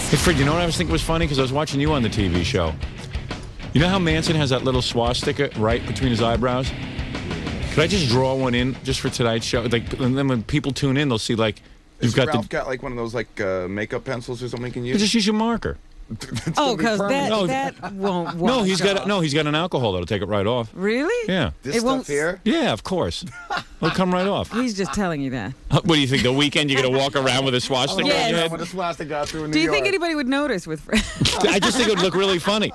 Hey, Fred, you know what I was thinking was funny? Because I was watching you on the TV show. You know how Manson has that little swastika right between his eyebrows? Could I just draw one in just for tonight's show? Like, and then when people tune in, they'll see, like, you've got Ralph got like one of those like makeup pencils or something you can use? Just use your marker. Oh, because that won't wash No, he's off. he's got an alcohol that'll take it right off. Really? Yeah. This stuff here? Yeah, of course. It'll come right off. He's just telling you that. What do you think? The weekend you're gonna walk around with a swastika? Yes. on your head? With a swastika through New Do you York. think anybody would notice with Fred? I just think it would look really funny.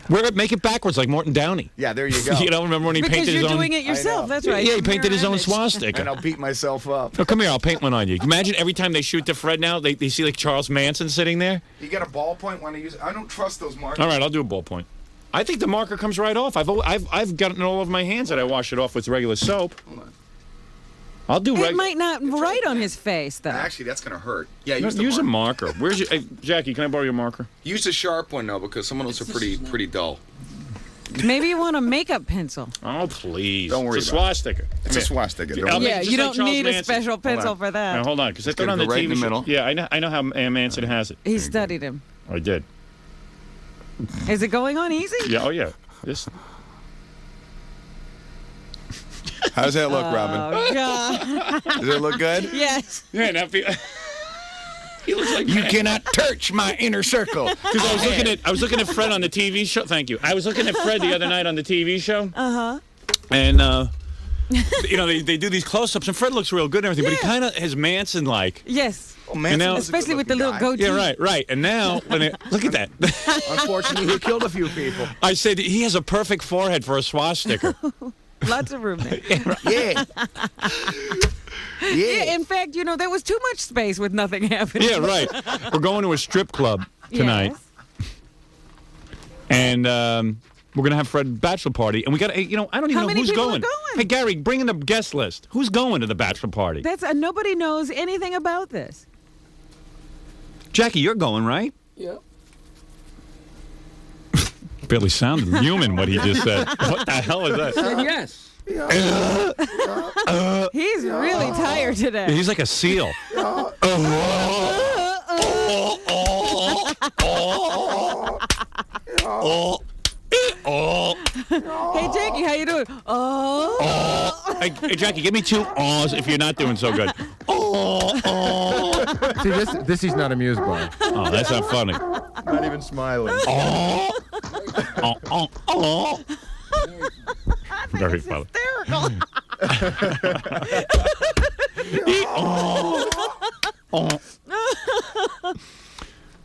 Make it backwards like Morton Downey. Yeah, there you go. You know, remember when he Because painted you're his own? doing it yourself. That's right. Yeah, he painted his own Mirror image. swastika. And I'll beat myself up. Oh, come here, I'll paint one on you. Imagine every time they shoot to Fred now, they see like Charles Manson sitting there. You got a ballpoint when I use it? I don't trust those markers. All right, I'll do a ballpoint. I think the marker comes right off. I've got it in all over my hands that I wash it off with regular soap. Hold on. I'll do It might not write on his face, though. Actually, that's going to hurt. Yeah, use a marker. Where's your Jackie? Can I borrow your marker? Use a sharp one, though, because some of those are pretty dull. Maybe you want a makeup pencil. Oh, please. Don't worry It's a about swastika. It's a swastika. Don't I'll worry. make it Yeah, just you like don't Charles need a Manson. special pencil for that. Now, hold on, because I thought on gonna the go right TV in the show. middle. Yeah, I know how Manson has it. He studied him. I did. Is it going on easy? Yeah. Oh, yeah. This. How's that look, Robin? Oh, God. Does it look good? Yes. Yeah. Now, he looks like You cannot touch my inner circle. Because I was looking at Fred on the TV show. Thank you. I was looking at Fred the other night on the TV show. And you know they do these close-ups, and Fred looks real good and everything, but he kind of has Manson-like. Yes. Oh, Manson You know- was a Especially with the little good-looking goatee. Yeah, right. And now look at that. guy. Unfortunately, he killed a few people. I said he has a perfect forehead for a swastika. Lots of room there. Yeah. Yeah, in fact, you know, there was too much space with nothing happening. Yeah, right. We're going to a strip club tonight, Yes. and we're gonna have Fred's bachelor party, and we got I don't even How know many who's people are going. going? Hey, Gary, bring in the guest list. Who's going to the bachelor party? That's nobody knows anything about this. Jackie, you're going, right? Yeah. Barely sounded human what he just said. What the hell is that? Yes. He's really tired today. He's like a seal. Hey, Jackie, how you doing? Oh. Hey, Jackie, give me 2 awes if you're not doing so good. See, this he's not amused by. Oh, that's not funny. Not even smiling. Very funny. Hysterical.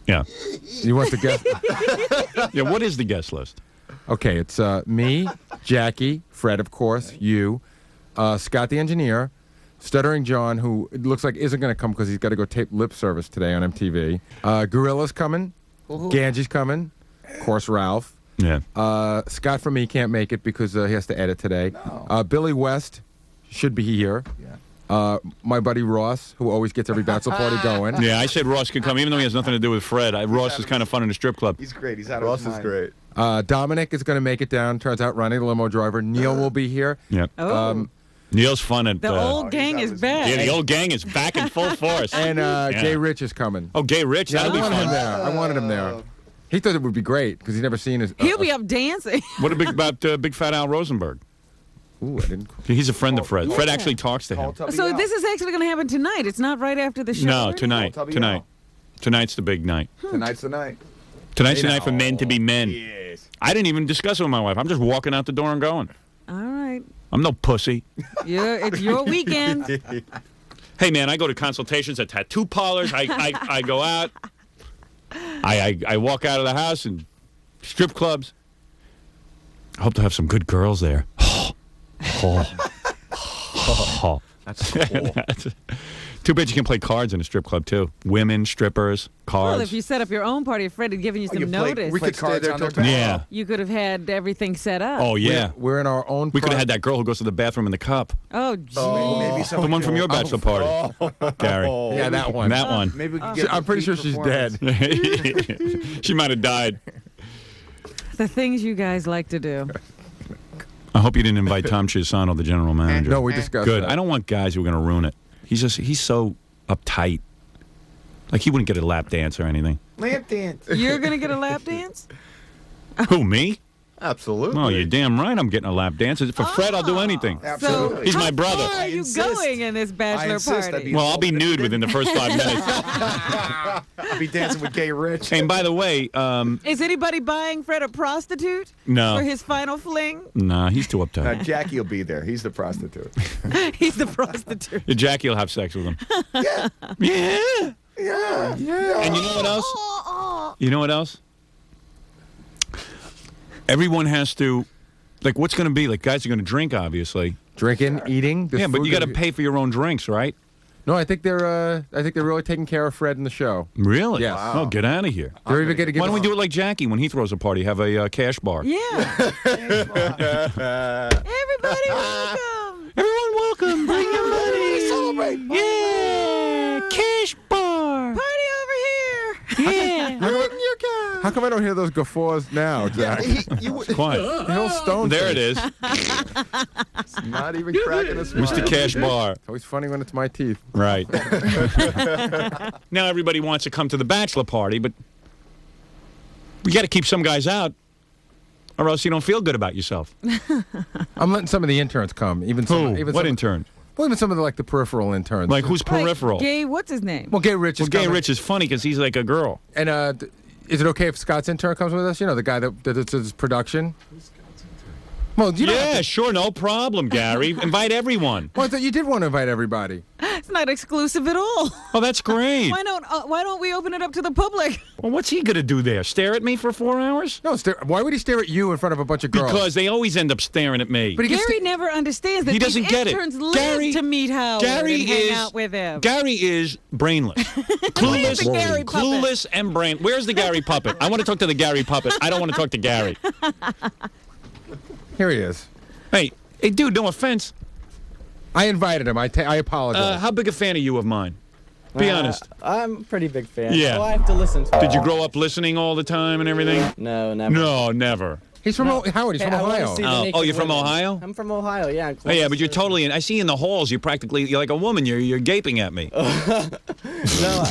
Yeah. You want the guest? Yeah, what is the guest list? Okay, it's me, Jackie, Fred, of course, you, Scott the engineer, Stuttering John, who it looks like isn't going to come because he's got to go tape lip service today on MTV. Gorilla's coming. Ganji's coming. Of course, Ralph. Yeah. Scott from me can't make it because he has to edit today. Billy West should be here. My buddy Ross, who always gets every bachelor party going. Yeah, I said Ross can come, even though he has nothing to do with Fred. Ross is kind of fun in a strip club. He's great. He's out of his mind. great. Dominic is going to make it down. Turns out Ronnie, the limo driver. Neil will be here. Yep. Oh. Neil's fun at... The old gang is back. Yeah, the old gang is back in full force. And Gay Rich is coming. Oh, Gay Rich, Yeah, I that'll be wanted him fun. there. I wanted him there. He thought it would be great because he's never seen his. He'll be up dancing. What about Big Fat Al Rosenberg? Ooh, I didn't. He's a friend of Fred. Fred actually talks to him. So this is actually going to happen tonight. It's not right after the show. No, tonight. Tonight. Tonight's the big night. Tonight's the night. Tonight's the night for men to be men. Yes. I didn't even discuss it with my wife. I'm just walking out the door and going. All right. I'm no pussy. It's your weekend. Hey, man, I go to consultations at tattoo parlors. I go out. I walk out of the house and strip clubs. I hope to have some good girls there. That's cool. Too bad you can play cards in a strip club, too. Women, strippers, cards. Well, if you set up your own party, if Fred had given you some notice, we could stay there till Yeah. you could have had everything set up. Oh, yeah. We're in our own. We could have had that girl who goes to the bathroom in the cup. Oh, gee. Maybe The one from your bachelor party, Gary. Yeah, that one. That one. Maybe we could get I'm pretty sure she's dead. She might have died. The things you guys like to do. I hope you didn't invite Tom Chisano, the general manager. No, we discussed Good. that. I don't want guys who are going to ruin it. He's so uptight. Like he wouldn't get a lap dance or anything. Lamp dance. You're going to get a lap dance? Who, me? Absolutely. Oh, you're damn right I'm getting a lap dance. For Fred, I'll do anything. Absolutely. He's how my brother. Far are you going in this bachelor insist. party? Well, I'll be nude within the first 5 minutes. I'll be dancing with Gay Rich. And by the way, Is anybody buying Fred a prostitute? No. For his final fling? nah, he's too uptight. Jackie will be there. He's the prostitute. He's the prostitute. Jackie will have sex with him. Yeah. Yeah. Yeah. And you know what else? You know what else? Everyone has to, like, what's going to be? Like, guys are going to drink, obviously. Drinking, eating. Yeah, but you got to pay for your own drinks, right? No, I think they're really taking care of Fred in the show. Really? Yes. Oh, get out of here. They're even going to get. Why don't we do it like Jackie when he throws a party? Have a cash bar. Yeah. Everybody welcome. Everyone welcome. Bring your money. Celebrate. Yeah. Cash bar. Party over here. Yeah. How come I don't hear those guffaws now, Jack? Quiet. Hill Stone. There it is. Not even cracking a smile. Mr. Cash Bar. It's always funny when it's my teeth. Right. Now everybody wants to come to the bachelor party, but we got to keep some guys out, or else you don't feel good about yourself. I'm letting some of the interns come. Even some, Who? even What some, intern? Well, even some of the peripheral interns. Like who's peripheral? Like Gay, what's his name? Well, Gay Rich is Well, Gay coming. Rich is funny because he's like a girl. And is it okay if Scott's intern comes with us? You know, the guy that does production. Well, you don't have Yeah, to- sure, no problem, Gary. Invite everyone. Well, I thought you did want to invite everybody. It's not exclusive at all. Oh, that's great. Why don't we open it up to the public? Well, what's he gonna do there? Stare at me for 4 hours? No, why would he stare at you in front of a bunch of girls? Because they always end up staring at me. But he gets Gary never understands that He doesn't these get it. interns live Gary- to meet Howard Gary and hang is out with him. Gary is brainless, clueless, the Gary puppet? clueless, and brain. Where's the Gary puppet? I want to talk to the Gary puppet. I don't want to talk to Gary. Here he is. Hey, dude, no offense. I invited him. I apologize. How big a fan are you of mine? Be honest. I'm a pretty big fan. Yeah. Well, I have to listen to it. Did you grow up listening all the time and everything? No, never. No, never. He's from Howard. He's Hey, from I wanna Ohio. see the Oh, naked you're from women. Ohio? I'm from Ohio, yeah. Oh, yeah, but you're totally in. I see you in the halls. You're like a woman. You're gaping at me. No,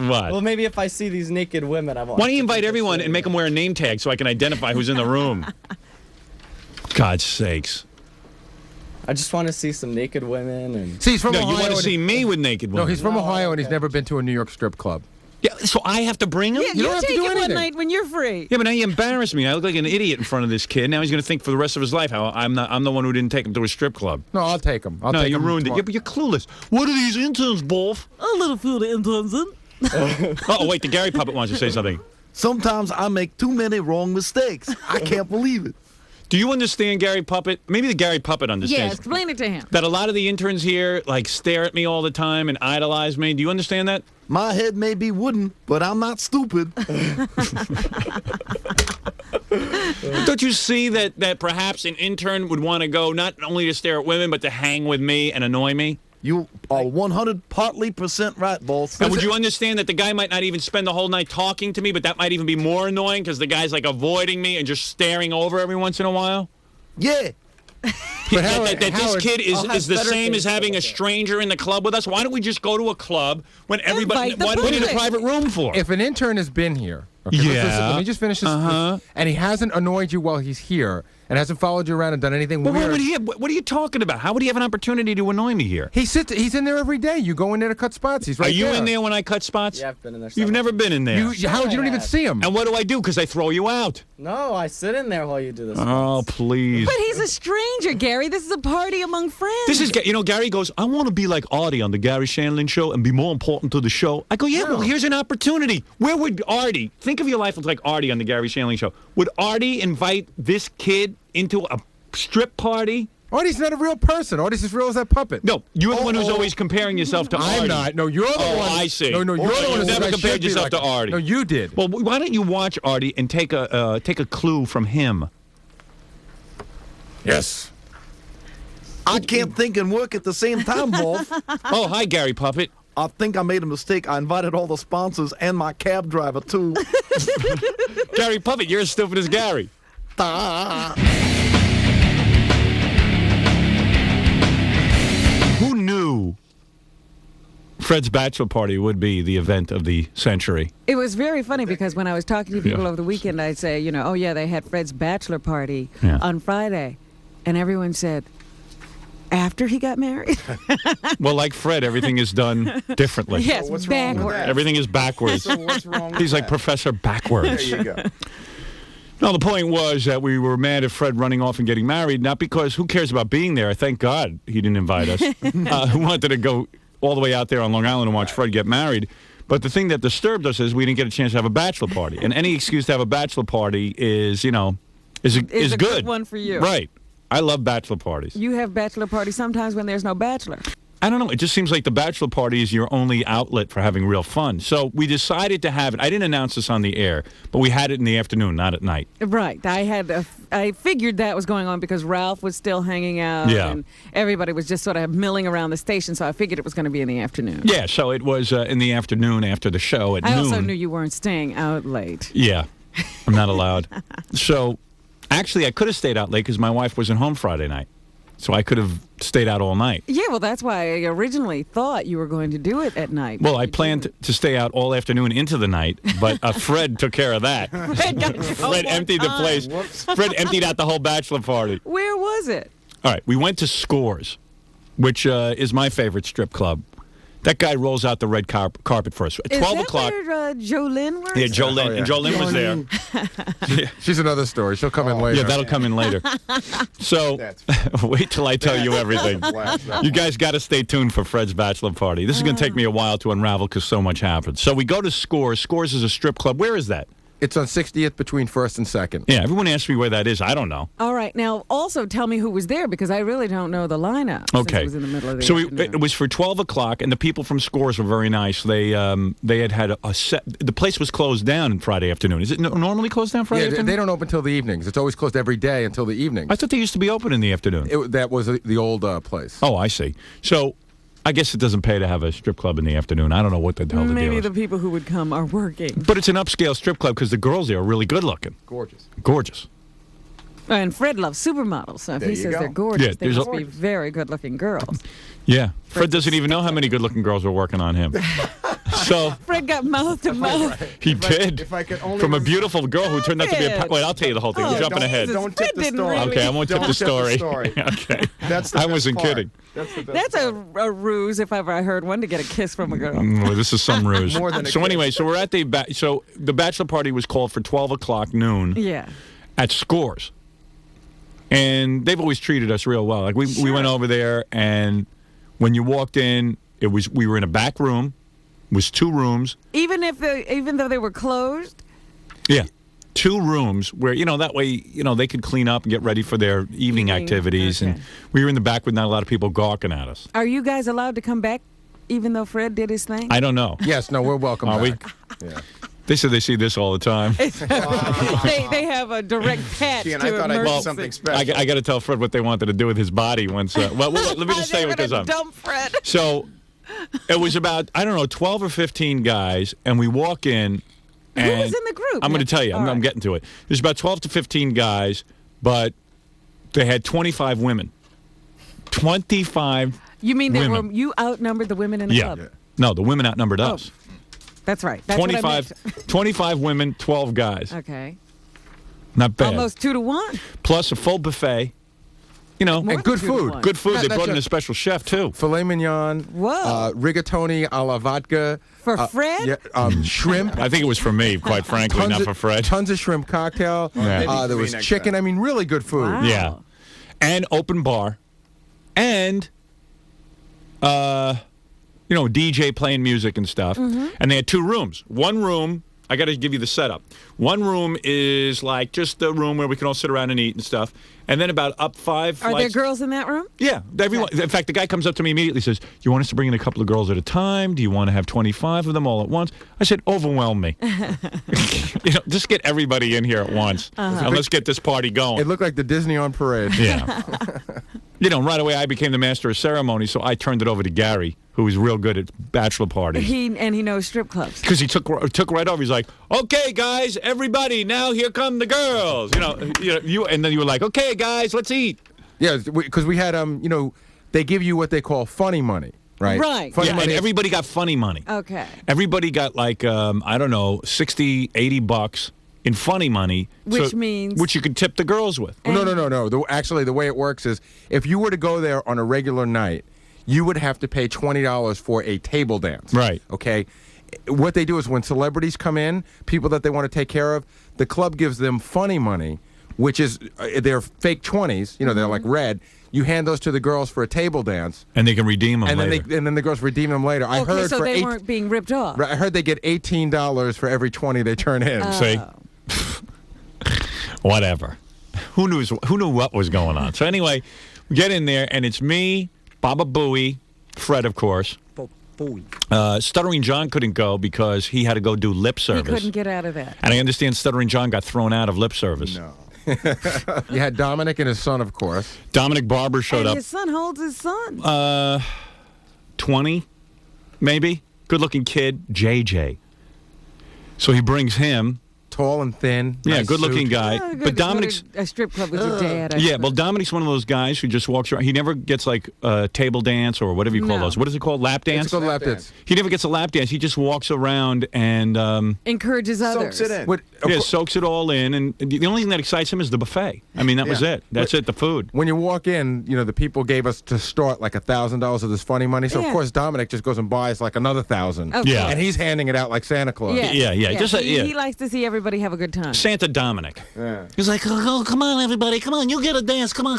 What? well, maybe if I see these naked women, I won't. Why don't you invite everyone and make them wear a name tag so I can identify who's in the room? God's sakes. I just want to see some naked women and. See, he's from No, Ohio. you want to and- see me with naked women. No, he's from No, Ohio and he's okay. never been to a New York strip club. Yeah, so I have to bring him? Yeah, You don't have to take do it one anything. night when you're free. Yeah, but now you embarrass me. I look like an idiot in front of this kid. Now he's going to think for the rest of his life how I'm the one who didn't take him to a strip club. No, I'll take him. I'll No, take you him ruined it. tomorrow. Yeah, but you're clueless. What are these interns, Wolf? A little food interns in. Oh, wait, the Gary puppet wants to say something. Sometimes I make too many wrong mistakes. I can't believe it. Do you understand, Gary Puppet? Maybe the Gary Puppet Yeah, understands. explain it to him. That a lot of the interns here, like, stare at me all the time and idolize me. Do you understand that? My head may be wooden, but I'm not stupid. Don't you see that perhaps an intern would want to go not only to stare at women, but to hang with me and annoy me? You are 100% right, boss. And would you understand that the guy might not even spend the whole night talking to me, but that might even be more annoying because the guy's like avoiding me and just staring over every once in a while? Yeah. But That this Howard- kid I'll have is the better same things as to having a look at. stranger in the club with us? Why don't we just go to a club when everybody... Invite the What do we need a public. private room for? If an intern has been here, okay, Yeah. let me just finish this, Uh-huh. and he hasn't annoyed you while he's here, and hasn't followed you around and done anything But weird. what are you talking about? How would he have an opportunity to annoy me here? He's in there every day. You go in there to cut spots. He's right Are you there. in there when I cut spots? Yeah, I've been in there. You've several never been in there. Howard, you don't even Yeah. see him. And what do I do? Because I throw you out. No, I sit in there while you do this. Oh, please. But he's a stranger, Gary. This is a party among friends. This is, Gary goes, I want to be like Artie on the Gary Shandling show and be more important to the show. I go, yeah, well, here's an opportunity. Where would Artie, think of your life like Artie on the Gary Shandling show. Would Artie invite this kid into a strip party Artie's not a real person. Artie's as real as that puppet. No, you're the one who's always comparing yourself to Artie. I'm not. No, you're the one. I see. No, you're the one You who never said I compared should be yourself like to Artie. No, you did. Well, why don't you watch Artie and take a clue from him? Yes. I can't think and work at the same time, Wolf. Oh, hi, Gary Puppet. I think I made a mistake. I invited all the sponsors and my cab driver, too. Gary Puppet, you're as stupid as Gary. Who knew Fred's bachelor party would be the event of the century? It was very funny because when I was talking to people over the weekend, I'd say, you know, oh yeah, they had Fred's bachelor party on Friday, and everyone said, after he got married? Well, like Fred, everything is done differently. Yes, what's wrong with backwards. that? Everything is backwards. So what's wrong with He's like that? Professor Backwards. There you go. No, the point was that we were mad at Fred running off and getting married, not because who cares about being there. Thank God he didn't invite us. Who wanted to go all the way out there on Long Island and watch Fred get married. But the thing that disturbed us is we didn't get a chance to have a bachelor party. And any excuse to have a bachelor party is, you know, is a good. good one for you. Right. I love bachelor parties. You have bachelor parties sometimes when there's no bachelor. I don't know. It just seems like the bachelor party is your only outlet for having real fun. So we decided to have it. I didn't announce this on the air, but we had it in the afternoon, not at night. Right. I figured that was going on because Ralph was still hanging out. Yeah. And everybody was just sort of milling around the station, so I figured it was going to be in the afternoon. Yeah, so it was in the afternoon after the show at noon. I also knew you weren't staying out late. Yeah, I'm not allowed. So, actually, I could have stayed out late because my wife wasn't home Friday night. So I could have stayed out all night. Yeah, well, that's why I originally thought you were going to do it at night. Well, I planned to stay out all afternoon into the night, but Fred took care of that. Fred emptied the place. Fred emptied out the whole bachelor party. Where was it? All right, we went to Scores, which is my favorite strip club. That guy rolls out the red carpet for us. At 12 o'clock. Is that where Jolene works? Yeah, Jolene. Oh, yeah. And Jolene was there. She's another story. She'll come in later. Yeah, that'll come in later. So, wait till I tell you everything. You guys got to stay tuned for Fred's bachelor party. This is going to take me a while to unravel because so much happens. So we go to Scores. Scores is a strip club. Where is that? It's on 60th between 1st and 2nd. Yeah, everyone asks me where that is. I don't know. All right. Now, also tell me who was there because I really don't know the lineup. Since Okay. it was in the middle of the So afternoon. it was for 12 o'clock, and the people from Scores were very nice. They had a set. The place was closed down on Friday afternoon. Is it normally closed down Friday Yeah, afternoon? they don't open until the evenings. It's always closed every day until the evening. I thought they used to be open in the afternoon. That was the old place. Oh, I see. So I guess it doesn't pay to have a strip club in the afternoon. I don't know what the hell the Maybe deal is. the people who would come are working. But it's an upscale strip club because the girls there are really good looking. Gorgeous. Gorgeous. And Fred loves supermodels, so if There he you says go. they're gorgeous, Yeah, they there's must a- be very good-looking girls. Yeah. Fred doesn't even know how many good looking girls were working on him. So Fred got mouth to mouth. he did. if I could only From a rem- beautiful girl who turned out to be a... Fred. Wait, I'll tell you the whole thing. Oh, We're jumping Jesus. ahead. Don't Fred tip the didn't story. really- Okay, I won't tip Don't the tip the story. story. Okay. That's the I best wasn't part. kidding. That's the best That's part. a ruse if ever I heard one to get a kiss from a girl. Well, this is some ruse. More than a So kiss. anyway, so we're at the... So the bachelor party was called for 12 o'clock noon Yeah. at Scores. And they've always treated us real well. Like we went over there, and when you walked in, we were in a back room. It was 2 rooms. Even though they were closed? Yeah. 2 rooms where, that way, they could clean up and get ready for their evening activities. Okay. And we were in the back with not a lot of people gawking at us. Are you guys allowed to come back even though Fred did his thing? I don't know. Yes, no, we're welcome Are we? back. Yeah. They said they see this all the time. they have a direct patch See, and to I thought I did emergency. something special. I got to tell Fred what they wanted to do with his body once. Well, let me just They're say what goes gonna on. dump Fred. So it was about, 12 or 15 guys, and we walk in. Who And was in the group? I'm going to tell you. All I'm right. getting to it. There's about 12 to 15 guys, but they had 25 women. 25 You mean women. you outnumbered the women in the Yeah. club? No, the women outnumbered us. That's right. That's what I 25 women, 12 guys. meant. Okay. Not bad. Almost 2 to 1. Plus a full buffet. More And than good 2 to food. 1. Good food. Not- They not brought in a just- special chef, too. Filet mignon. Whoa. Rigatoni a la vodka. For Fred? Yeah, shrimp. I think it was for me, quite frankly, not for Fred. Tons of shrimp cocktail. Yeah. There was Next chicken. time. I mean, really good food. Wow. Yeah. And open bar. And, DJ playing music and stuff. Mm-hmm. And they had 2 rooms. One room I got to give you the setup. One room is like just the room where we can all sit around and eat and stuff. And then about up 5 Are flights. there girls in that room? Yeah, everyone. In fact, the guy comes up to me immediately, says, "Do you want us to bring in a couple of girls at a time? Do you want to have 25 of them all at once?" I said, "Overwhelm me. Just get everybody in here at once, and let's get this party going." It looked like the Disney on parade. Yeah. Right away I became the master of ceremony, so I turned it over to Gary, who was real good at bachelor parties. He knows strip clubs. Because he took right over. He's like, "Okay, guys, everybody, now here come the girls." And then you were like, "Okay, guys, let's eat." Yeah, because we had they give you what they call funny money, right? Right. Funny Yeah, money and is- everybody got funny money. Okay. Everybody got like I don't know, $60, $80 in funny money, Which means? which you could tip the girls with. No. Actually, the way it works is if you were to go there on a regular night, you would have to pay $20 for a table dance. Right. Okay. What they do is when celebrities come in, people that they want to take care of, the club gives them funny money, which is they're fake 20s. They're like red. You hand those to the girls for a table dance, And they can redeem them and later. then the girls redeem them later. I Okay, heard so for they weren't being ripped off. I heard they get $18 for every 20 they turn in. See? Whatever. Who knew what was going on? So anyway, we get in there, and it's me, Baba Booey, Fred, of course. Stuttering John couldn't go because he had to go do lip He service. couldn't get out of that. And I understand Stuttering John got thrown out of lip service. No. You had Dominic and his son, of course. Dominic Barber showed And up. his son holds his son. 20, maybe. Good-looking kid, JJ. So he brings him. Tall and thin. Yeah, nice good-looking suit. guy. Good But Dominic's... to go to a strip club with your dad. I Yeah, suppose. well, Dominic's one of those guys who just walks around. He never gets like a table dance or whatever you call No. those. What is it called? Lap dance? It's called lap dance. He never gets a lap dance. He just walks around and encourages others. Soaks it in. What- soaks it all in. And the only thing that excites him is the buffet. I mean, that was Yeah. it. That's it, the food. When you walk in, the people gave us to start like $1,000 of this funny money. So Yeah. of course Dominic just goes and buys like another 1,000. Of Yeah. And he's handing it out like Santa Claus. Yeah, Yeah. Just he likes to see everybody have a good time. Santa Dominic. Yeah. He's like, oh, come on, everybody. Come on, you get a dance. Come on.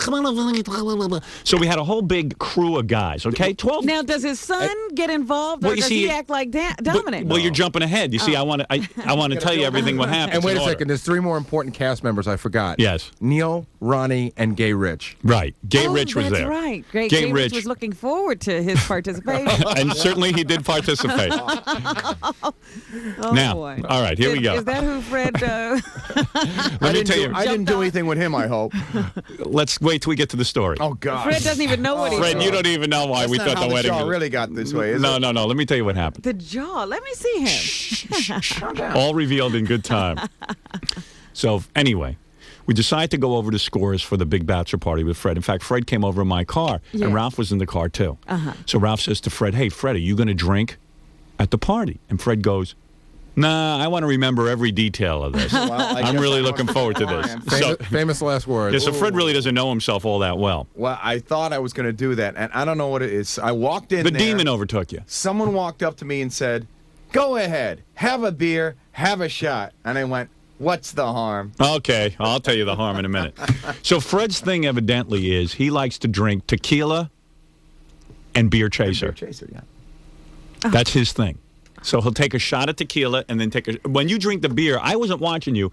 So we had a whole big crew of guys, okay? 12. Now, does his son get involved, Well, or you does see- he act like Dominic? Well, you're jumping ahead. You see, I want to tell you everything what happens. And wait in a order. second, there's 3 more important cast members I forgot. Yes. Neil, Ronnie, and Gay Rich. Right. Gay Oh, Rich was that's there. right. Gay Gay Rich Rich. was looking forward to his participation. And certainly he did participate. Oh, Now, boy. all right, here we go. Is that who Fred... Let me tell you. I didn't do anything with him, I hope. Let's wait till we get to the story. Oh, God. Fred doesn't even know what he Fred, did. you don't even know why That's we not thought how the wedding show was. really got this way, is No. it? Let me tell you what happened. The jaw. Let me see him. All revealed in good time. So anyway, we decided to go over to Scores for the big bachelor party with Fred. In fact, Fred came over in my car, Yeah. and Ralph was in the car too. So Ralph says to Fred, "Hey, Fred, are you going to drink at the party?" And Fred goes, "Nah, I want to remember every detail of this. Well, I I'm guess really I looking must forward to be this." lying. So, Famous last words. yeah, so Fred really doesn't know himself all that well. Well, I thought I was going to do that, and I don't know what it is. I walked in The there. demon overtook you. Someone walked up to me and said, "Go ahead, have a beer, have a shot." And I went, "What's the harm?" Okay, I'll tell you the harm in a minute. So Fred's thing evidently is he likes to drink tequila and beer chaser. Chaser, yeah. That's his thing. So he'll take a shot of tequila and then take a... When you drink the beer, I wasn't watching you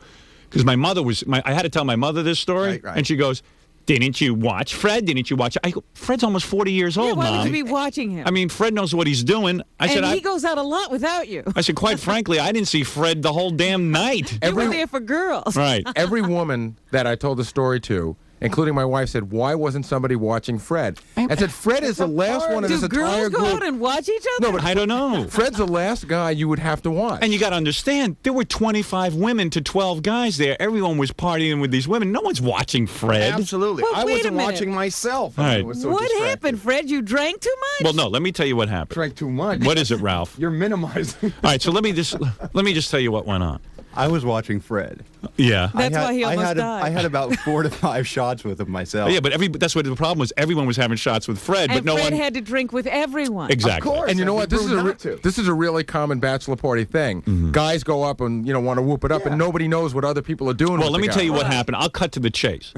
because my mother was... I had to tell my mother this story, Right. and she goes, "Didn't you watch Fred? Didn't you watch..." I go, "Fred's almost 40 years Yeah, old, why would Mom." you be watching him? I mean, Fred knows what he's doing. I said, and he goes out a lot without you. I said, quite frankly, I didn't see Fred the whole damn night. You were there for girls. Right. Every woman that I told the story to, including my wife, said, "Why wasn't somebody watching Fred?" I said, "Fred is the last one of Do this entire girls go group." out and watch each other? No, but I don't know. Fred's the last guy you would have to watch. And you got to understand, there were 25 women to 12 guys there. Everyone was partying with these women. No one's watching Fred. Absolutely. Well, I wait a wasn't minute. watching myself. All I right. was so What distracted. happened, Fred? You drank too much? Well, no, let me tell you what happened. Drank too much. What is it, Ralph? You're minimizing. All right, so let me just tell you what went on. I was watching Fred. Yeah. That's why he almost died. I had about 4 to 5 shots with him myself. Yeah, but that's what the problem was. Everyone was having shots with Fred, and but no Fred one had to drink with everyone. exactly. Of course. And you know I'd what? be This is rude a not to. this is a really common bachelor party thing. Guys go up and want to whoop it up, and nobody knows what other people are doing. Well, with let the me guy. tell you what happened. I'll cut to the chase.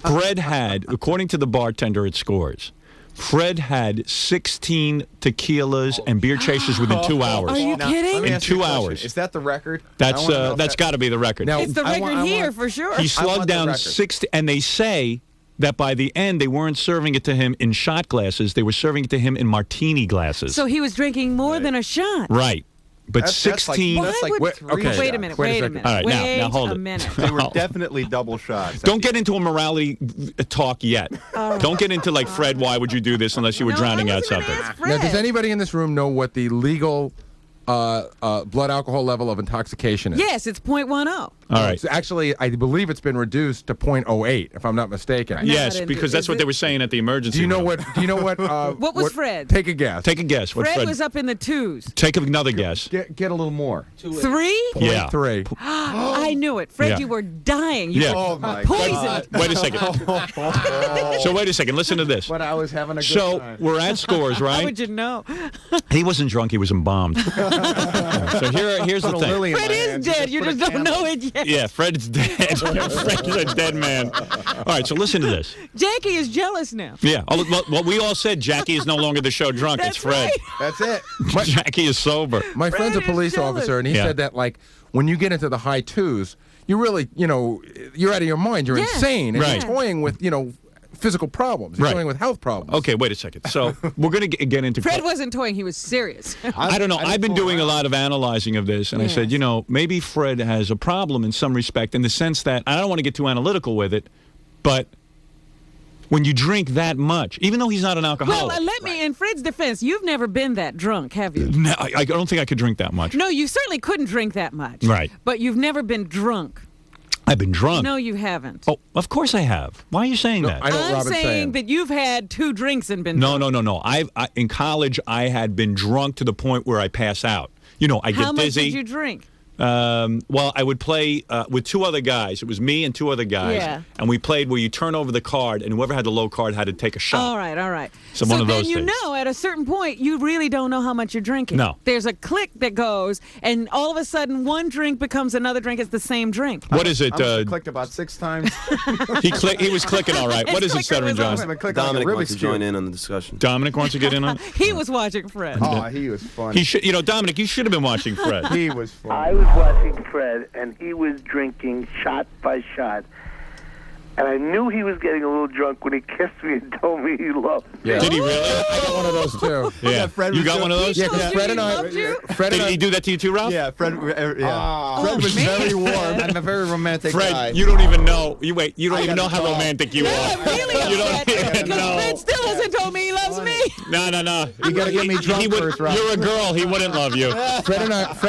Fred had, according to the bartender at Scores, Fred had 16 tequilas and beer chasers within 2 hours. Are you Now, kidding? let me In ask you 2 a question. hours. Is that the record? That's got to be the record. Now, It's the I record want- here for sure. He I slugged want the down record. 60, and they say that by the end they weren't serving it to him in shot glasses; they were serving it to him in martini glasses. So he was drinking more than a shot. right, but That's like- 16. Why That's like would- three okay. Wait a shots. minute. Wait a Wait a second. minute. All right, now wait hold a it. minute. They were definitely double shots. Don't get into a morality talk yet. Don't get into like Fred. Why would you do this unless you were No, drowning I out wasn't gonna something? ask Now, Fred. does anybody in this room know what the legal blood alcohol level of intoxication is? Yes, it's .10. All right. So actually, I believe it's been reduced to .08, if I'm not mistaken. No, I Yes, didn't because do- that's is what they it- were saying at the emergency. Do you know room. what? Do you know what? What was Fred? Take a guess. Take a guess. What Fred was up in the twos. Take another guess. Get a little more. 3? Yeah. 3. I knew it. Fred, Yeah. you were dying. You Yeah. Oh were my poisoned. Wait a second. So wait a second. Listen to this. But I was having a good So time. we're at scores, How right? would you know? He wasn't drunk. He was embalmed. So here's the Put a thing. lily in Fred my is hand. dead. You put a just don't candle. know it yet. Yeah, Fred's dead. Fred's a dead man. All right, so listen to this. Jackie is jealous now. Yeah. Well, we all said Jackie is no longer the show drunk. That's It's Fred. right. That's it. Jackie is sober. My friend's a Fred is police jealous. officer, and he Yeah. said that, like, when you get into the high twos, you really, you're out of your mind. You're Yeah. insane. And Right. you're toying with, physical problems. You're Right. toying with health problems. Okay, wait a second. So we're going to get into. Fred wasn't toying. He was serious. I don't know. I've been doing a lot of analyzing of this, and I said, maybe Fred has a problem in some respect, in the sense that I don't want to get too analytical with it, but when you drink that much, even though he's not an Well, alcoholic, let me, in Fred's defense, you've never been that drunk, have you? no, I don't think I could drink that much. No, you certainly couldn't drink that much. Right. But you've never been drunk. I've been drunk. No, you haven't. Oh, of course I have. Why are you saying that? I know what I'm Robin's saying saying. that you've had 2 drinks and been No. drunk. In college, I had been drunk to the point where I pass out. I get How much dizzy. did you drink? Well, I would play with 2 other guys. It was me and 2 other guys. Yeah. And we played where you turn over the card, and whoever had the low card had to take a shot. All right, all right. So one of then those you things. know at a certain point you really don't know how much you're drinking. No. There's a click that goes, and all of a sudden one drink becomes another drink. It's the same drink. What is it? I must have clicked about 6 times. He was clicking all right. What is it, clicker Stuttering was John? on. I'm gonna click like a Dominic Rubik's wants to Cube. join in on the discussion. Dominic wants to get in on it? He was watching Fred. Oh, he was funny. He should, Dominic, you should have been watching Fred. He was funny. I was watching Fred, and he was drinking shot by shot. And I knew he was getting a little drunk when he kissed me and told me he loved me. Yeah. Did he really? I got one of those, too. Yeah. Fred You was got so- one of those? Yeah, Told because you Fred he and I... loved you? Fred and Did I... he do that to you too, Ralph? Yeah, Fred. Fred Oh, was man. very warm. I'm a very romantic guy. Fred, you don't even know. You don't even know how romantic you No, are. I'm really You don't upset even because know. Fred still hasn't told me he loves me. No. You gotta get me drunk first, Ralph. You're a girl. He wouldn't love you. Fred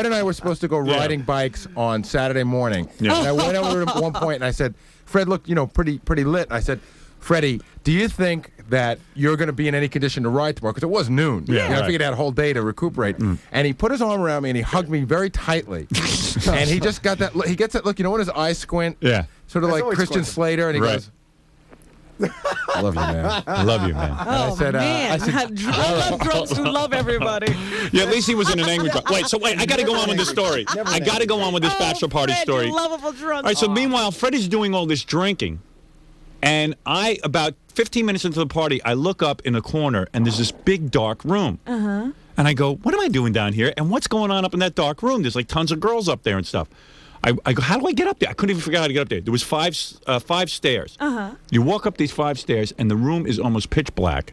and I were supposed to go riding bikes on Saturday morning. Yeah. And I went over at one point and I said, Fred looked, pretty lit. I said, Freddie, do you think that you're going to be in any condition to ride tomorrow? Because it was noon. Yeah, I right. figured I had a whole day to recuperate. And he put his arm around me and he hugged me very tightly. And he just got that look. He gets that look, when his eyes squint? Yeah. Sort of That's like always Christian squinting. Slater. And he Right. goes, I love you, man. I love you, man. Oh, said, man. I love drunks who love everybody. Yeah, at least he was in an angry drunk. Wait, I got to go on with this story. I got to go on with this bachelor party Fred, story. you lovable drunk. All right, so meanwhile, Freddie's doing all this drinking. And about 15 minutes into the party, I look up in the corner, and there's this big, dark room. Uh-huh. And I go, what am I doing down here? And what's going on up in that dark room? There's like tons of girls up there and stuff. I go, how do I get up there? I couldn't even figure out how to get up there. There was five stairs. Uh-huh. You walk up these 5 stairs, and the room is almost pitch black.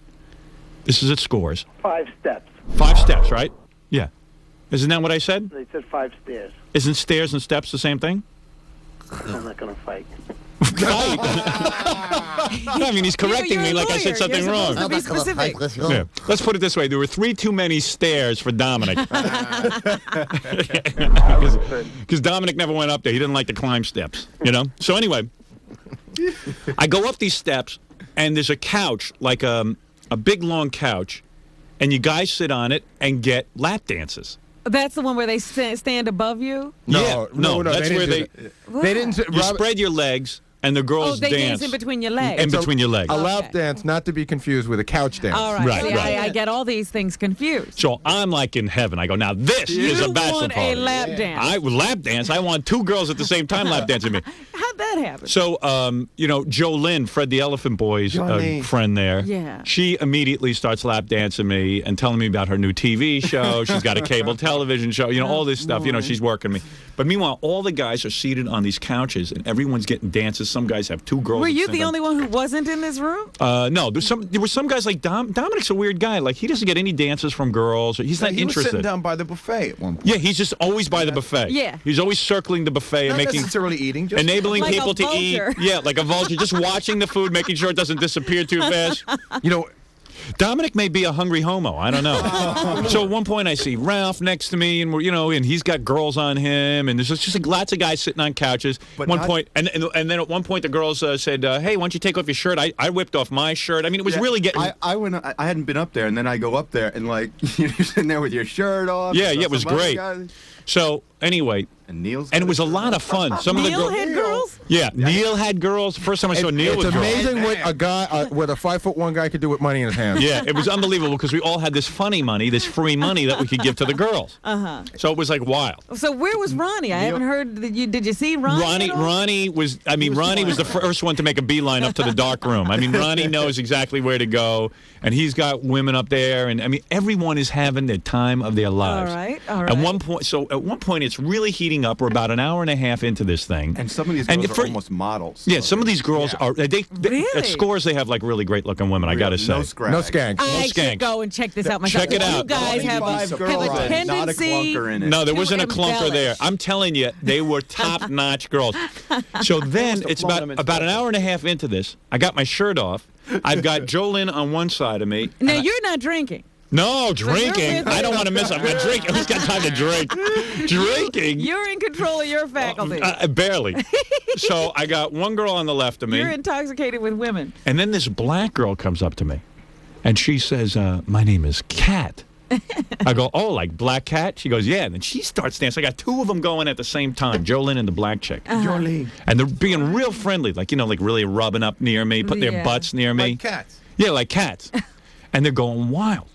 This is at Scores. 5 steps. 5 steps, right? Yeah. Isn't that what I said? They said 5 stairs. Isn't stairs and steps the same thing? I'm not going to fight. I mean, he's correcting You're me a like I said lawyer. something You're wrong. supposed to be specific. Yeah. Let's put it this way. There were 3 too many stairs for Dominic. Because Dominic never went up there. He didn't like to climb steps, So anyway, I go up these steps, and there's a couch, like a big, long couch, and you guys sit on it and get lap dances. That's the one where they stand above you? No, that's where They didn't. you spread your legs, and the girls they dance. in between your legs. In between your legs. A lap Okay. dance, not to be confused with a couch dance. All right. Right, See, right. I get all these things confused. So I'm like in heaven. I go, now this is a You bachelor want party. a lap dance. Lap dance. I want 2 girls at the same time lap dancing me. that happen? So, Jolynn, Fred the Elephant Boy's Johnny. friend there, Yeah. she immediately starts lap dancing me and telling me about her new TV show. She's got a cable television show, all this stuff. She's working me. But meanwhile, all the guys are seated on these couches, and everyone's getting dances. Some guys have 2 girls. Were that you sing the them. only one who wasn't in this room? No, there were some guys like Dominic's a weird guy. Like, he doesn't get any dances from girls. He's not He was interested. sitting down by the buffet at one point. Yeah, he's just always by the buffet. Yeah. He's always circling the buffet and Not making necessarily eating, just enabling Like a people to eat. vulture. Yeah, like a vulture, just watching the food, making sure it doesn't disappear too fast. Dominic may be a hungry homo. I don't know. So at one point I see Ralph next to me, and and he's got girls on him, and there's just like lots of guys sitting on couches. But one not- point, and then at one point the girls said, "Hey, why don't you take off your shirt?" I whipped off my shirt. I mean, it was really getting. I hadn't been up there, and then I go up there, and like you're sitting there with your shirt off. Yeah, and it was some other great. guys. So anyway, And Neil's. and it was a lot of fun. Some of the Neil girls. had girls? Yeah, Neil had girls. First time I saw Neil It's with girls. amazing what a guy, what a 5'1" guy could do with money in his hands. Yeah, it was unbelievable because we all had this funny money, this free money that we could give to the girls. Uh-huh. So it was like wild. So where was Ronnie? I haven't heard. Did you see Ronnie? Ronnie was the first one to make a beeline up to the dark room. I mean, Ronnie knows exactly where to go, and he's got women up there, and I mean, everyone is having the time of their lives. All right. At one point, it's really heating up. We're about an hour and a half into this thing, And some of these girls are almost models. Yeah, some of these girls are. They Really? at Scores they have like really great looking women. I gotta say. No scratch. No skanks. I skanks. should go and check this out myself. Check it You out. guys have a tendency. Not a clunker in it. No, there to wasn't a clunker there. embellish. I'm telling you, they were top-notch girls. So then it's about an hour and a half into this. I got my shirt off. I've got Jolynn on one side of me. Now you're not drinking. No, drinking. with I don't her. want to miss it. I'm not drinking. Who's got time to drink? Drinking? You're in control of your faculty. Barely. So I got one girl on the left of me. You're intoxicated with women. And then this black girl comes up to me. And she says, my name is Kat. I go, oh, like Black Cat? She goes, yeah. And then she starts dancing. I got 2 of them going at the same time, Jolynn and the black chick. Jolie. And they're being real friendly, like, like really rubbing up near me, putting their Yeah. butts near me. Like cats. Yeah, like cats. And they're going wild.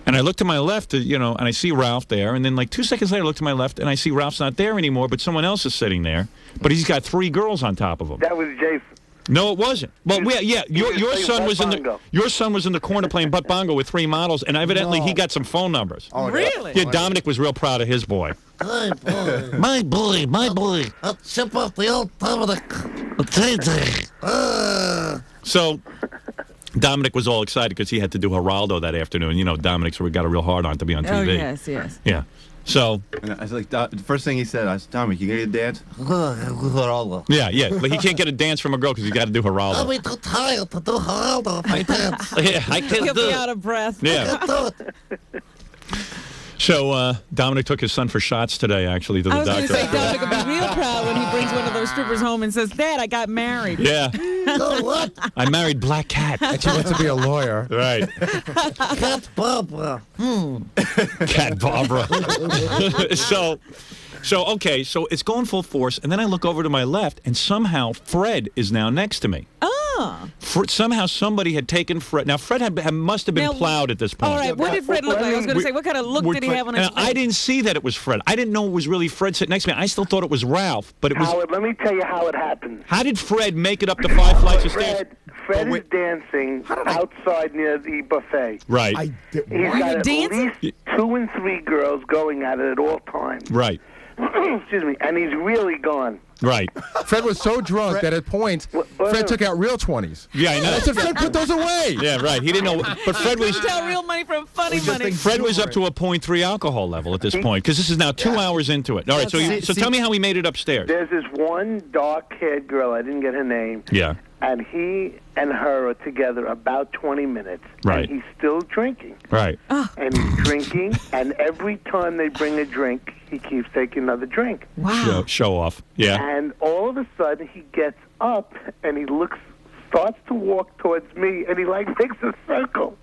And I look to my left, and I see Ralph there. And then like 2 seconds later, I look to my left, and I see Ralph's not there anymore, but someone else is sitting there. But he's got 3 girls on top of him. That was Jason. No, it wasn't. Well, yeah, your playing son butt was bongo. your son was in the corner playing butt bongo with 3 models, and evidently he got some phone numbers. Really? Yeah, Dominic was real proud of his boy. Hey, boy. My boy. I'll chip off the old Dominic. So Dominic was all excited because he had to do Geraldo that afternoon. Dominic's got a real hard on to be on TV. Oh yes, yes. Yeah. So And I was like, the first thing he said, I said, Dominic, you gonna dance? yeah, like he can't get a dance from a girl because he's got to do I'll Geraldo. be too tired to do Geraldo if I dance. Yeah, I can't He'll do be it. out of breath. Yeah. Do it. So Dominic took his son for shots today, actually, to the I was going doctor. to say Dominic will be real proud when he brings one of those strippers home and says, "Dad, I got married." Yeah, Do what? I married Black Cat. And she wants to be a lawyer. Right. Cat Barbara. Cat Barbara. So okay, so it's going full force, and then I look over to my left, and somehow Fred is now next to me. Oh. Somehow somebody had taken Fred. Now Fred must have been Now, plowed at this point. All right, what did Fred look like? I was going to say, what kind of look did he have on his And face? I didn't see that it was Fred. I didn't know it was really Fred sitting next to me. I still thought it was Ralph, but it was. Howard, let me tell you how it happened. How did Fred make it up the 5 flights of stairs? Fred is dancing outside near the buffet. Right. He's Were got you at dancing? least 2 and 3 girls going at it at all times. Right. Excuse me. And he's really gone. Right. Fred was so drunk that at points, Fred took out real 20s. Yeah, I know. I said, Fred, put those away. Yeah, right. He didn't know. But Fred was. Tell real money from funny money. Fred was up to a 0.3 alcohol level at this point because this is now 2 hours into it. All right, so tell me how he made it upstairs. There's this one dark-haired girl. I didn't get her name. Yeah. And he and her are together about 20 minutes. Right. And he's still drinking. Right. And he's drinking, and every time they bring a drink, he keeps taking another drink. Wow. Show off. Yeah. And all of a sudden, he gets up, and he starts to walk towards me, and he, makes a circle.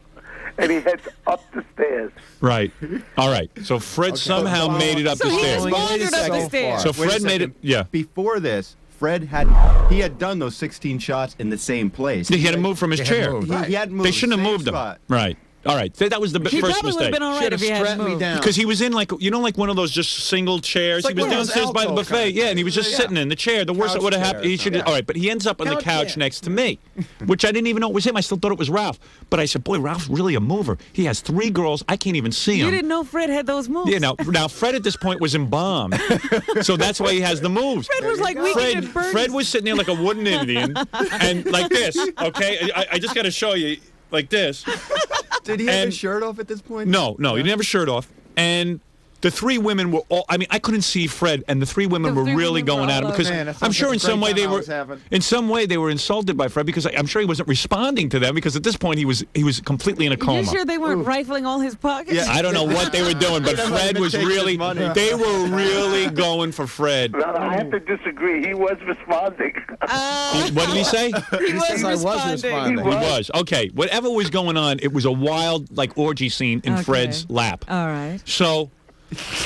And he heads up the stairs. Right. All right. So Fred somehow made it up So the he stairs. just wandered up the stairs. So Wait a Fred made it. second. Yeah. Before this, Fred had done those 16 shots in the same place. He had to move from his chair. moved. He hadn't moved. They shouldn't have Same moved him. spot. Right. All right, that was the He first probably would mistake. have been all right Should if have he hadn't strapped me moved. down. Because he was in like one of those just single chairs. Like He was one of those downstairs by the alto buffet. kind of Yeah, and he was just things. sitting in the chair. The worst that Couch would have chair happened. He or should. something. All right, but he ends up on the Couch couch chair. next to me, which I didn't even know it was him. I still thought it was Ralph. But I said, "Boy, Ralph's really a mover. He has 3 girls. I can't even see him." You didn't know Fred had those moves. Yeah, now Fred at this point was embalmed, so that's why he has the moves. Fred was like Weekend at Bernie's. Fred was sitting there like a wooden Indian, and like this. Okay, I just got to show you like this. Did he have And- his shirt off at this point? No, he didn't have a shirt off, and the 3 women were all. I mean, I couldn't see Fred, and the 3 women The were 3 really women were going at him all because over. Man, that I'm sounds sure like in a some great way they time I were was having. in some way they were insulted by Fred because I'm sure he wasn't responding to them because at this point he was completely in a coma. You sure they weren't rifling all his pockets? Yeah. I don't know what they were doing, but They might Fred have was taken his really. money. They were really going for Fred. No, I have to disagree. He was responding. What did he say? He was says I was responding. He was. Okay. Whatever was going on, it was a wild, like, orgy scene in Okay. Fred's lap. All right. So,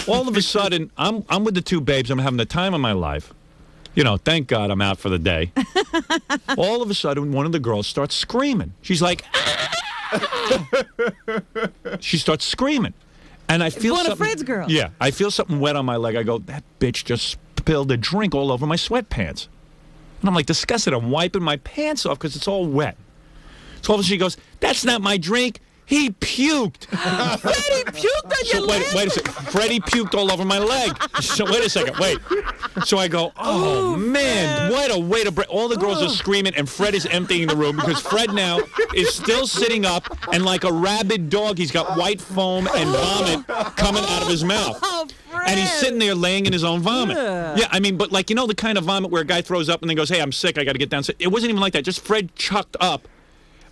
all of a sudden, I'm with the 2 babes. I'm having the time of my life. You know, thank God I'm out for the day. All of a sudden, one of the girls starts screaming. She's like, she starts screaming. And I feel One of something. Fred's girls. Yeah. I feel something wet on my leg. I go, that bitch just spilled a drink all over my sweatpants. And I'm like disgusted. I'm wiping my pants off because it's all wet. So all of a sudden she goes, that's not my drink. He puked. Freddie puked on your leg. Wait a second. Freddie puked all over my leg. So wait a second. Wait. So I go, oh, man, what a way to break. All the girls are screaming, and Fred is emptying the room because Fred now is still sitting up, and like a rabid dog, he's got white foam and vomit coming out of his mouth. Oh, Fred. And he's sitting there laying in his own vomit. Ugh. Yeah, I mean, but like, you know, the kind of vomit where a guy throws up and then goes, hey, I'm sick, I got to get down. It wasn't even like that. Just Fred chucked up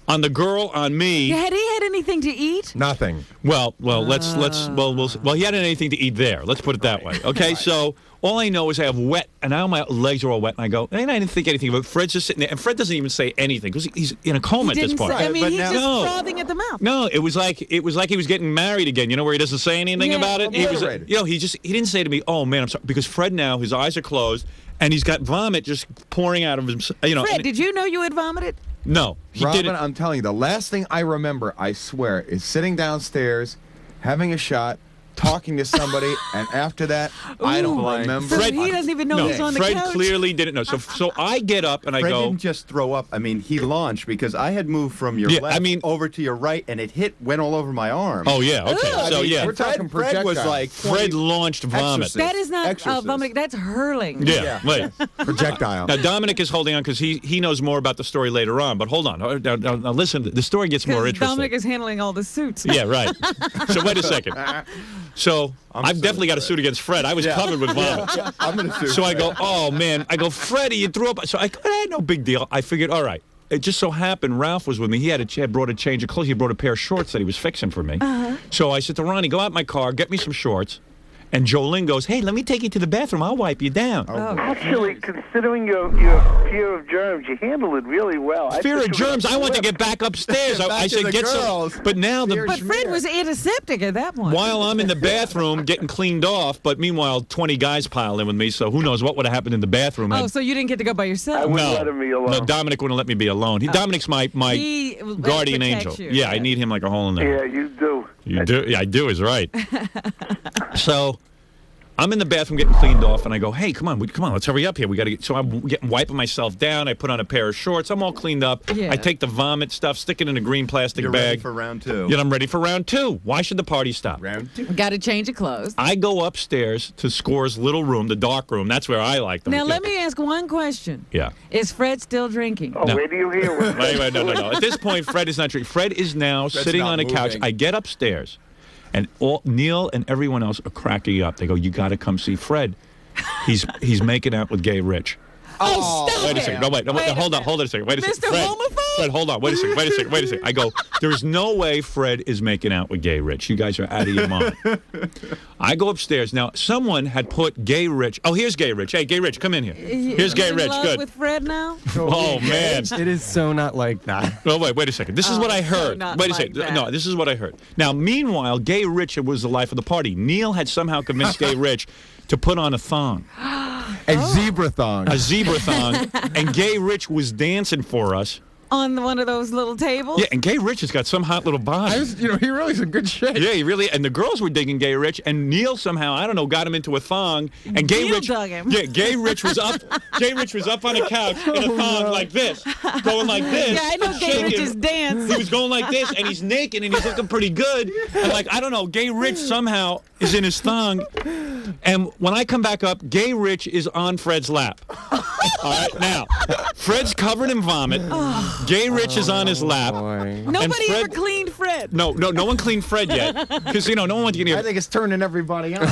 on the girl, on me. Yeah, had he had anything to eat? Nothing. Well, well, he hadn't anything to eat there. Let's put it that way. Okay, so all I know is I have wet, and now my legs are all wet, and I go, and I didn't think anything about it. Fred's just sitting there, and Fred doesn't even say anything because he's in a coma He at this didn't point. say, I mean, But he's now- just No. frothing at the mouth. No, it was like he was getting married again. You know, where he doesn't say anything Yeah, about it. He was, obliterated. you know, he didn't say to me, "Oh man, I'm sorry," because Fred now his eyes are closed and he's got vomit just pouring out of him. You know, Fred, and did you know you had vomited? no, he Robin, didn't. I'm telling you, the last thing I remember, I swear, is sitting downstairs, having a shot, talking to somebody, and after that, I don't Ooh. remember. So he doesn't even know No, he's on the Fred couch? clearly didn't know. So I get up and I Fred go. didn't just throw up. I mean, he launched because I had moved from your Yeah, left I mean- over to your right, and it went all over my arm. Oh yeah, okay. Ugh. So I mean, yeah, we're talking Fred was projectile. like Fred launched vomit. Exorcist. That is not Exorcist. vomiting. That's hurling. Yeah, wait. Projectile. Now Dominic is holding on because he knows more about the story later on. But hold on, now listen. The story gets more Because interesting. Dominic is handling all the suits. Yeah, right. So wait a second. So I've definitely got a suit against Fred. I was covered with vomit. I'm gonna sue. So I go, oh man. I go, Freddie, you threw up. So I go, no big deal. I figured, all right. It just so happened Ralph was with me. He had brought a change of clothes. He brought a pair of shorts that he was fixing for me. So I said to Ronnie, go out in my car, get me some shorts. And Jolene goes, hey, let me take you to the bathroom. I'll wipe you down. Actually, considering your fear of germs, you handle it really well. Fear of germs. I want to get back upstairs. I Back to said, the get girls. some. But now But Fred was antiseptic at that point. while I'm in the bathroom getting cleaned off, but meanwhile 20 guys pile in with me, so who knows what would have happened in the bathroom. Oh, so you didn't get to go by I yourself? wouldn't let him be alone. No, Dominic wouldn't let me be alone. Dominic's my He guardian protects angel. you. Yeah, I need him like a hole in there. Yeah, you do. You do? Yeah, I do is right. So I'm in the bathroom getting cleaned off, and I go, hey, come on, let's hurry up here. We got to get. So I'm wiping myself down. I put on a pair of shorts. I'm all cleaned up. Yeah. I take the vomit stuff, stick it in a green plastic You're bag. ready for round 2. Yeah, I'm ready for round 2. Why should the party stop? Round 2. Got to change of clothes. I go upstairs to Score's little room, the dark room. That's where I like them. Now, let me ask one question. Yeah. Is Fred still drinking? Oh, No. where do you hear it? Wait, no. At this point, Fred is not drinking. Fred is now sitting not on a couch. moving. I get upstairs, and Neil and everyone else are cracking up. They go, "You got to come see Fred. He's making out with Gay Rich." Oh, stop Wait a it. second. No, wait. Hold on a second. Wait a second. Mr. Fred, Homophobe? Fred, hold on. Wait a second. I go, there's no way Fred is making out with Gay Rich. You guys are out of your mind. I go upstairs. Now, someone had put Gay Rich. Oh, here's Gay Rich. Hey, Gay Rich, come in here. Here's Gay in Rich. love Good. with Fred now? Oh, man. It is so not like that. Oh, wait a second. This is what I heard. not Wait a like second. that. No, this is what I heard. Now, meanwhile, Gay Rich was the life of the party. Neil had somehow convinced Gay Rich to put on a thong, A zebra thong. a zebra thong, and Gay Rich was dancing for us on one of those little tables. Yeah, and Gay Rich has got some hot little body. He really is in good shape. Yeah, he really. And the girls were digging Gay Rich, and Neil somehow, I don't know, got him into a thong. And Gay Neil Rich, dug him. Yeah, Gay Rich was up. Gay Rich was up on a couch in a thong like this, going like this. Yeah, I know Gay shaking. Rich's dance. He was going like this, and he's naked, and he's looking pretty good. And like I don't know, Gay Rich somehow is in his thong. And when I come back up, Gay Rich is on Fred's lap. All right, now Fred's covered in vomit. Gay Rich is on his lap. Nobody ever cleaned Fred. No one cleaned Fred yet, because no one went to get. I think it's turning everybody on.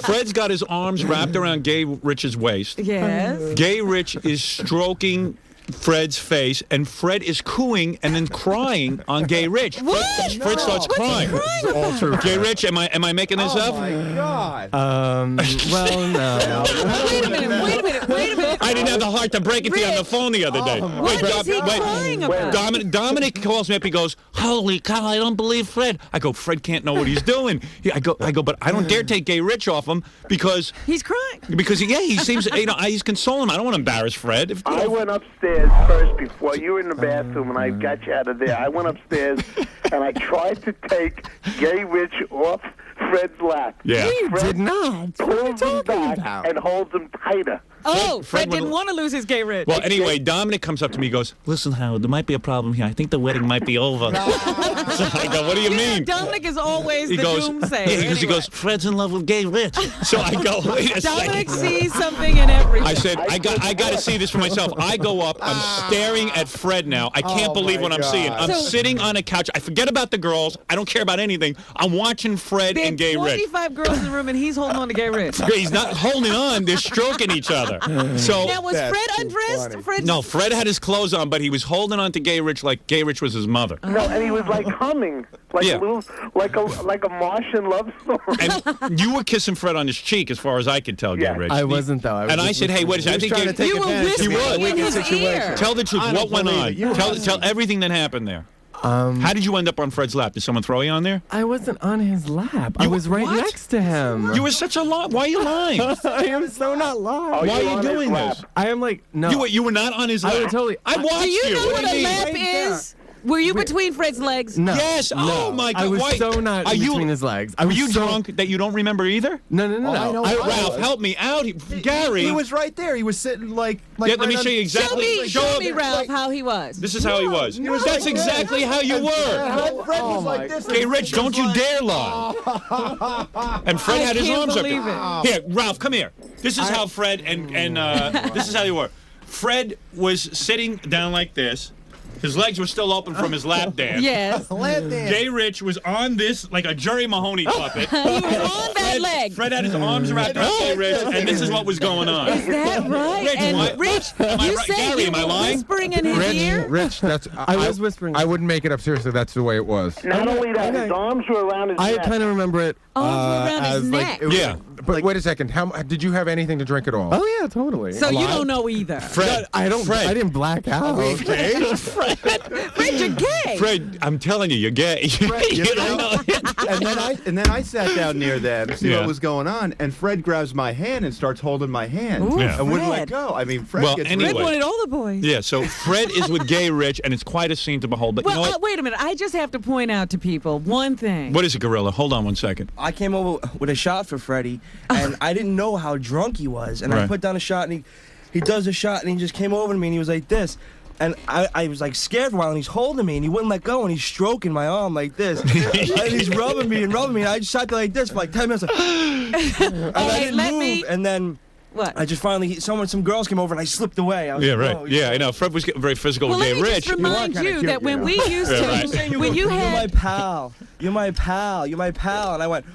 Fred's got his arms wrapped around Gay Rich's waist. Yes. Gay Rich is stroking Fred's face, and Fred is cooing and then crying on Gay Rich. Fred starts crying. What's he crying about? Gay Rich, am I making this up? Oh my God. Well, no. Wait a minute. I didn't have the heart to break it to you on the phone the other day. What is he crying about? Dominic calls me up. He goes, "Holy cow! I don't believe Fred." I go, "Fred can't know what he's doing." I go, but I don't dare take Gay Rich off him because He's crying. he seems he's consoling him. I don't want to embarrass Fred. I went upstairs first before you were in the bathroom, and I got you out of there. I went upstairs, and I tried to take Gay Rich off Fred's lap. Yeah. Fred Did not. pulls him back and holds him tighter. Oh, Fred would- didn't want to lose his Gay Rich. Well, anyway, Dominic comes up to me. He goes, "Listen, Howard, there might be a problem here. I think the wedding might be over." So I go, "What do you mean?" Dominic is always He the goes, doomsayer. he anyway. goes, "Fred's in love with Gay Rich." So I go, "Wait a Dominic second." sees something in everything. I said, I got to see this for myself. I go up. I'm staring at Fred now. I can't believe what I'm seeing. I'm So- sitting on a couch. I forget about the girls. I don't care about anything. I'm watching Fred There and are Gay Rich. 25 girls in the room, and he's holding on to Gay Rich. He's not holding on. They're stroking each other. So Now, was Fred undressed? Fred no, Fred had his clothes on, but he was holding on to Gay Rich like Gay Rich was his mother. No, and he was like humming, like Yeah. a little, like a Martian love song. And you were kissing Fred on his cheek, as far as I could tell, Yeah. Gay Rich. I wasn't, though. And I said, "Hey, wait a second. I think trying to take You were advantage of whispering the in wicked his situation. ear. Tell the truth. I What don't went believe on? it. You Tell everything that happened there. How did you end up on Fred's lap? Did someone throw you on there? I wasn't on his lap. I was right what? next to him. You were such a lie. Why are you lying? I am so not lying. Oh, Why are you're you on his doing lap. this? I am like, no. You were not on his lap. I would totally. I watched Do you know What what do a you lap mean? is? Were you between Fred's legs? No. Yes. No. Oh my God. I was Why? so not Are you- between his legs. I Were was you so, drunk that you don't remember either? No. I know Ralph, help me out. Gary. He was right there. He was sitting like Yeah, let me right show you on- exactly. Show me, him. Ralph, how he was. This is how he was. was That's like exactly how you were. Fred was like this. Gay Rich, don't you dare lie. And Fred I had his can't arms believe up. Here, Ralph, come here. This is how Fred and this is how they were. Fred was sitting down like this. His legs were still open from his lap dance. Yes. Gay Rich was on this like a Jerry Mahoney puppet. He was on that leg. Fred had his arms wrapped around Gay Rich, and this is what was going on. Is that right? Rich, and what? Rich, Am I you right? said Gary, you am I were lying? whispering in his ear? Rich, that's. I was whispering. I wouldn't make it up. Seriously, that's the way it was. Not only that, his arms were around his I neck. kind of remember it. Arms around his as neck. Like, Yeah. But wait a second. How did you have anything to drink at all? Oh yeah, totally. So you don't know either. Fred, I don't. Fred. I didn't black out. Fred, you're gay. Fred, I'm telling you, you're gay. You don't know. and then I sat down near them to see Yeah. what was going on, and Fred grabs my hand and starts holding my hand Ooh, Yeah. and wouldn't Fred. let go. I mean, Fred Well, gets anyway. Fred wanted all the boys. Yeah, so Fred is with Gay Rich, and it's quite a scene to behold. But Well, you know what? wait a minute. I just have to point out to people one thing. What is it, Gorilla? Hold on one second. I came over with a shot for Freddie, and I didn't know how drunk he was. And I Right. put down a shot, and he does a shot, and he just came over to me, and he was like this. And I was like scared for a while, and he's holding me, and he wouldn't let go, and he's stroking my arm like this. And he's rubbing me, and I just sat there like this for like 10 minutes. Like, and I right, didn't let move. me- And then What? I just finally, some girls came over, and I slipped away. I was Yeah, like, right. "Oh, Yeah, I know. Fred was getting very physical Well, with let Gay me Rich. just remind kinda you cute, that when you we know. used Yeah, to, right. when you You're my had, pal. You're my pal. You're my pal. And I went,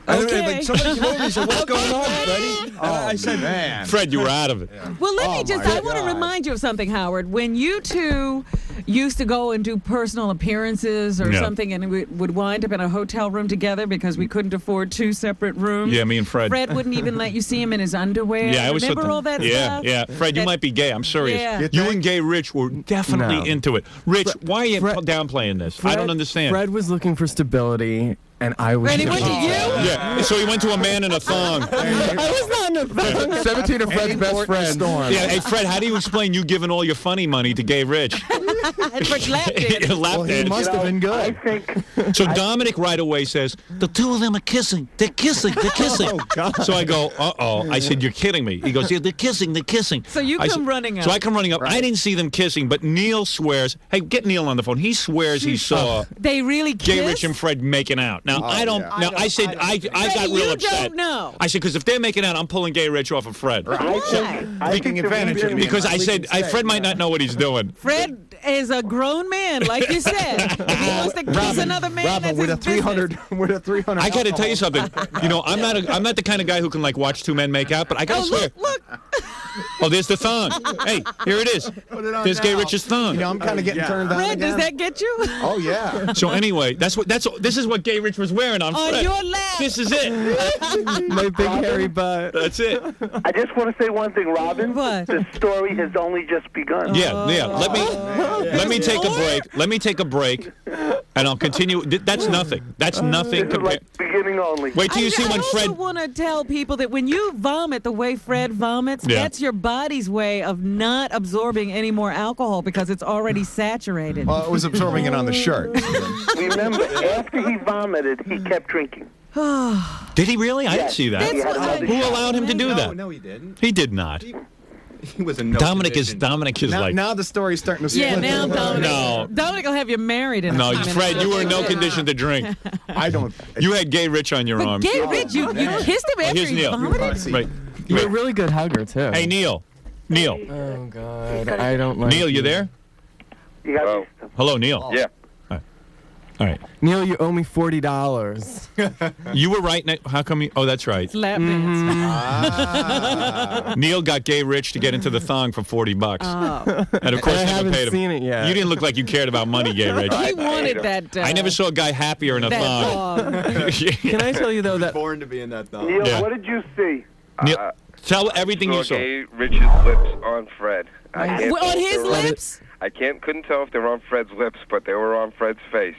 Okay. like, somebody came over and said, what's going on, Freddie? And I said, Man. Fred, you were out of it. well, let me just, my I want to God. remind you of something, Howard. When you two used to go and do personal appearances or Yeah. something, and we would wind up in a hotel room together because we couldn't afford 2 separate rooms. Yeah, me and Fred. Fred wouldn't even let you see him in his underwear. Yeah, I always Remember thought all that yeah, stuff? Yeah, Fred, you That- might be gay. I'm serious. Yeah. You and Gay Rich were definitely No. into it. Rich, why are you Fred- downplaying this? I don't understand. Fred was looking for stability, and I was. And he went to you? Yeah, So he went to a man in a thong. I was not in a thong. 17 of Fred's best friends. Yeah, hey, Fred, how do you explain you giving all your funny money to Gay Rich? Fred laughed at it. Well, he must have been good. I think So Dominic right away says, the two of them are kissing. They're kissing. They're kissing. Oh, God. So I go, uh-oh. I said, you're kidding me. He goes, yeah, they're kissing. They're kissing. So you I come said- running up. So I come running up. I didn't see them kissing, but Neil swears. Hey, get Neil on the phone. He swears he saw They really kissed? Gay Rich and Fred making out. Now, I don't. yeah. Now, I said, I got you real upset. don't know. I said, because if they're making out, I'm pulling Gay Rich off of Fred. Taking advantage of you. Because I said, Fred might not know what he's doing. Fred is a grown man, like you said. If he wants to kiss another man, Robin, that's with a his business. 300, with a 300. I got to tell you something. You know, I'm not the kind of guy who can like watch two men make out, but I got to swear. Look. Oh, there's the thong. Hey, here it is. There's Gay Rich's thong. You know, I'm kind of getting turned on Fred, again. does that get you? Oh yeah. So anyway, this is what Gay Rich was wearing on On Fred. your lap. This is it. My big hairy butt. That's it. I just want to say one thing, Robin. What? The story has only just begun. Yeah. Let me take a break. Let me take a break, and I'll continue. That's nothing. That's nothing This is compared. like beginning only. Wait till you see when I Fred. also want to tell people that when you vomit the way Fred vomits, Yeah. that's your body's way of not absorbing any more alcohol because it's already saturated. Well, it was absorbing it on the shirt. Remember, after he vomited, he kept drinking. Did he really? I didn't see that. He had another Who shot. allowed him to do that? No, he didn't. He did not. He was a no. Dominic is Now, like. now the story's starting to split. Yeah, now Dominic. No. Dominic will have you married in a No, few minutes. Fred, you were in no condition to drink. I don't. You had Gay Rich on your But arm. Gay Rich, you kissed him after Here's he Neil. vomited? Right. You're a really good hugger, too. Hey, Neil. Neil. Oh, God. I don't like Neil, you there? You got Hello, Neil. Yeah. All right. Neil, you owe me $40. You were right. How come you? Oh, that's right. Lap dance. Neil got Gay Rich to get into the thong for $40. Oh. And of course, I never haven't paid him. seen it yet. You didn't look like you cared about money, Gay Rich. He wanted that. I never saw a guy happier in a that thong. dog. Can I tell you, though, that Born to be in that thong. Neil, Yeah. what did you see? Neil, tell everything you saw. Gay Rich's lips on Fred. I can't On tell if his they were- lips? couldn't tell if they were on Fred's lips, but they were on Fred's face.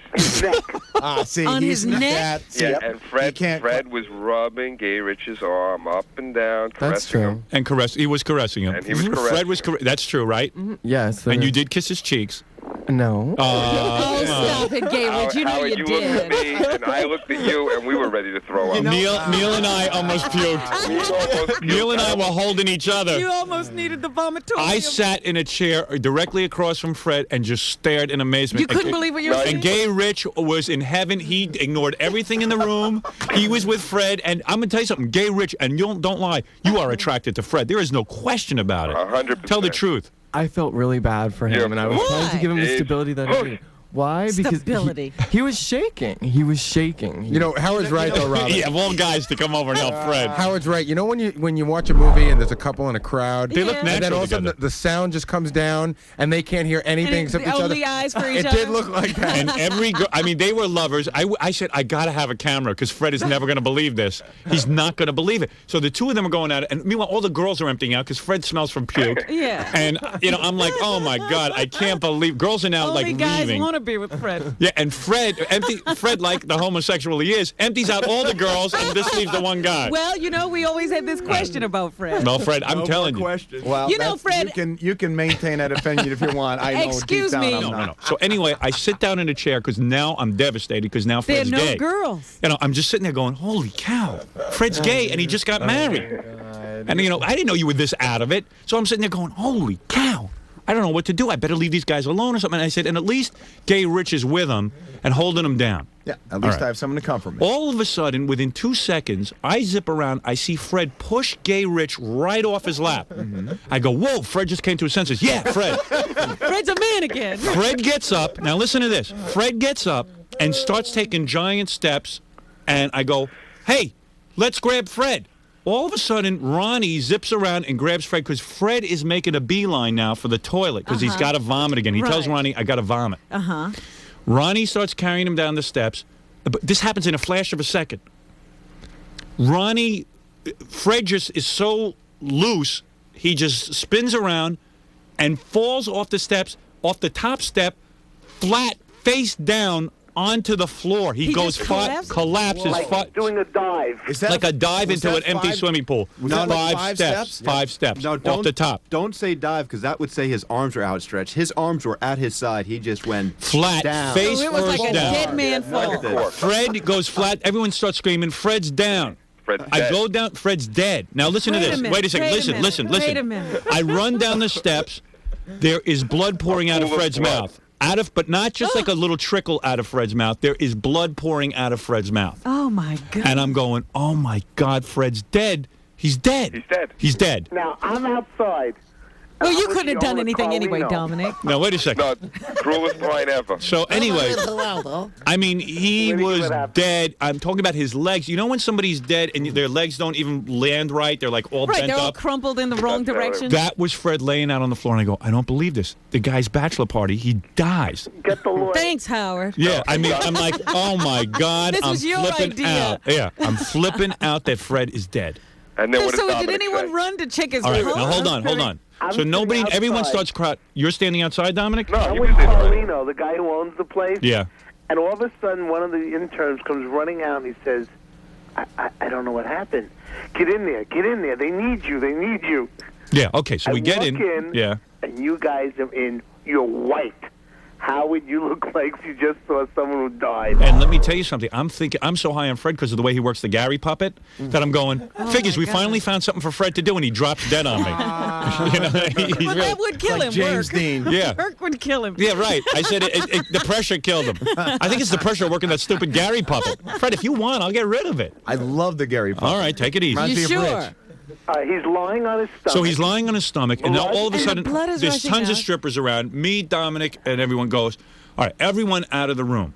See, On he's his neck? Yeah, and Fred can't- was rubbing Gay Rich's arm up and down, that's caressing true. him. And he was caressing him. And he was Fred caressing was. That's true, right? Yes. And you did kiss his cheeks. No. Oh, stop it, Gay Rich. You know Howard, you you looked at did. me, and I looked at you, and we were ready to throw up. Neil and I almost puked. We almost puked. Neil and I were holding each other. You almost needed the vomitorium. I sat in a chair directly across from Fred and just stared in amazement. You couldn't believe what you were seeing? And Gay Rich was in heaven. He ignored everything in the room. He was with Fred. And I'm going to tell you something. Gay Rich, and don't lie, you are attracted to Fred. There is no question about it. 100%. Tell the truth. I felt really bad for him, Yeah. and I was trying to give him the Why? stability that he needed. Why? Because Stability. he was shaking. He was shaking. You know, Howard's right though, Robin. Yeah, of all guys to come over and help Fred. Howard's right. You know when you watch a movie and there's a couple in a crowd, They look Yeah. and then natural all of a sudden together. the sound just comes down and they can't hear anything And except the each other. only eyes for each It other. did look like that. And every girl, I mean, they were lovers. I said, I got to have a camera because Fred is never going to believe this. He's not going to believe it. So the two of them are going at it. And meanwhile, all the girls are emptying out because Fred smells from puke. Yeah. And, I'm like, oh my God, I can't believe. Girls are now Only like guys leaving. want to be with Fred. Yeah, and Fred, like the homosexual he is, empties out all the girls and just leaves the one guy. Well, we always had this question about Fred. No, Fred, I'm telling you. Well, You know, Fred- you can maintain that opinion if you want. I know Excuse deep down me. I'm No, not. no. So anyway, I sit down in a chair because now I'm devastated because now There are Fred's no gay. girls. I'm just sitting there going, holy cow, Fred's gay and he just got married. And, I didn't know you were this out of it. So I'm sitting there going, holy cow. I don't know what to do. I better leave these guys alone or something. And I said, and at least Gay Rich is with him and holding him down. Yeah, at least right. I have someone to comfort me. All of a sudden, within 2 seconds, I zip around. I see Fred push Gay Rich right off his lap. I go, whoa, Fred just came to his senses. Yeah, Fred. Fred's a man again. Fred gets up. Now listen to this. Fred gets up and starts taking giant steps. And I go, hey, let's grab Fred. All of a sudden, Ronnie zips around and grabs Fred because Fred is making a beeline now for the toilet because he's got to vomit again. He tells Right. Ronnie, I got to vomit. Uh-huh. Ronnie starts carrying him down the steps. But this happens in a flash of a second. Fred just is so loose, he just spins around and falls off the steps, off the top step, flat, face down onto the floor. He goes just collapses. Like doing a dive. Is that Like a dive was into that an empty five- swimming pool. Was that like 5 steps. 5 steps. No, off the top. Don't say dive because that would say his arms were outstretched. His arms were at his side. He just went Flat, down. face So it was first like a down. dead man fall. Fred goes flat. Everyone starts screaming. Fred's down. Fred's I dead. go down. Fred's dead. Now listen to Wait a this. minute, Wait a second. wait a Listen. minute, Listen. wait Listen. a minute. I run down the steps. There is blood pouring out of pool of Fred's blood. mouth. But not just like a little trickle out of Fred's mouth. There is blood pouring out of Fred's mouth. Oh my God. And I'm going, oh my God, Fred's dead. He's dead. He's dead. He's dead. Now, I'm outside. Well, you I'm couldn't have with done Fiona anything anyway, Carlino. Dominic. Now, wait a second. No, cruelest line ever. So anyway, Geraldo. I mean, he Let me see was what happened. dead. I'm talking about his legs. You know when somebody's dead and their legs don't even land right? They're like all Right, bent they're all up. crumpled in the wrong That's direction. That was Fred laying out on the floor, and I go, I don't believe this. The guy's bachelor party, he dies. Get the lawyer. Thanks, Howard. Yeah, I mean, I'm like, oh my God, This I'm was your flipping idea. out. Yeah, I'm flipping out that Fred is dead. And then what So does did Dominic anyone say? run to check his All right, pulse? now hold on. I'm So nobody, sitting everyone outside. starts crying. You're standing outside, Dominic? No, I'm he with was in already. Carlino, the guy who owns the place. Yeah. And all of a sudden, one of the interns comes running out and he says, I don't know what happened. Get in there. Get in there. They need you. They need you. Yeah, okay, so I we get walk in. Yeah. And you guys are in. You're white. How would you look like you just saw someone who died? And let me tell you something. I'm thinking I'm so high on Fred because of the way he works the Gary puppet that I'm going. Figures we finally found something for Fred to do, and he drops dead on me. You know, he's Well, really- that would kill him. James Work. Dean. Yeah. Work would kill him. Yeah, right. I said the pressure killed him. I think it's the pressure of working that stupid Gary puppet. Fred, if you want, I'll get rid of it. I love the Gary puppet. All right, take it easy. Reminds You me of sure? Rich. He's lying on his stomach. So he's lying on his stomach, and now all of a And the sudden, blood is there's rushing tons of out. strippers around. Me, Dominic, and everyone goes, all right, everyone out of the room.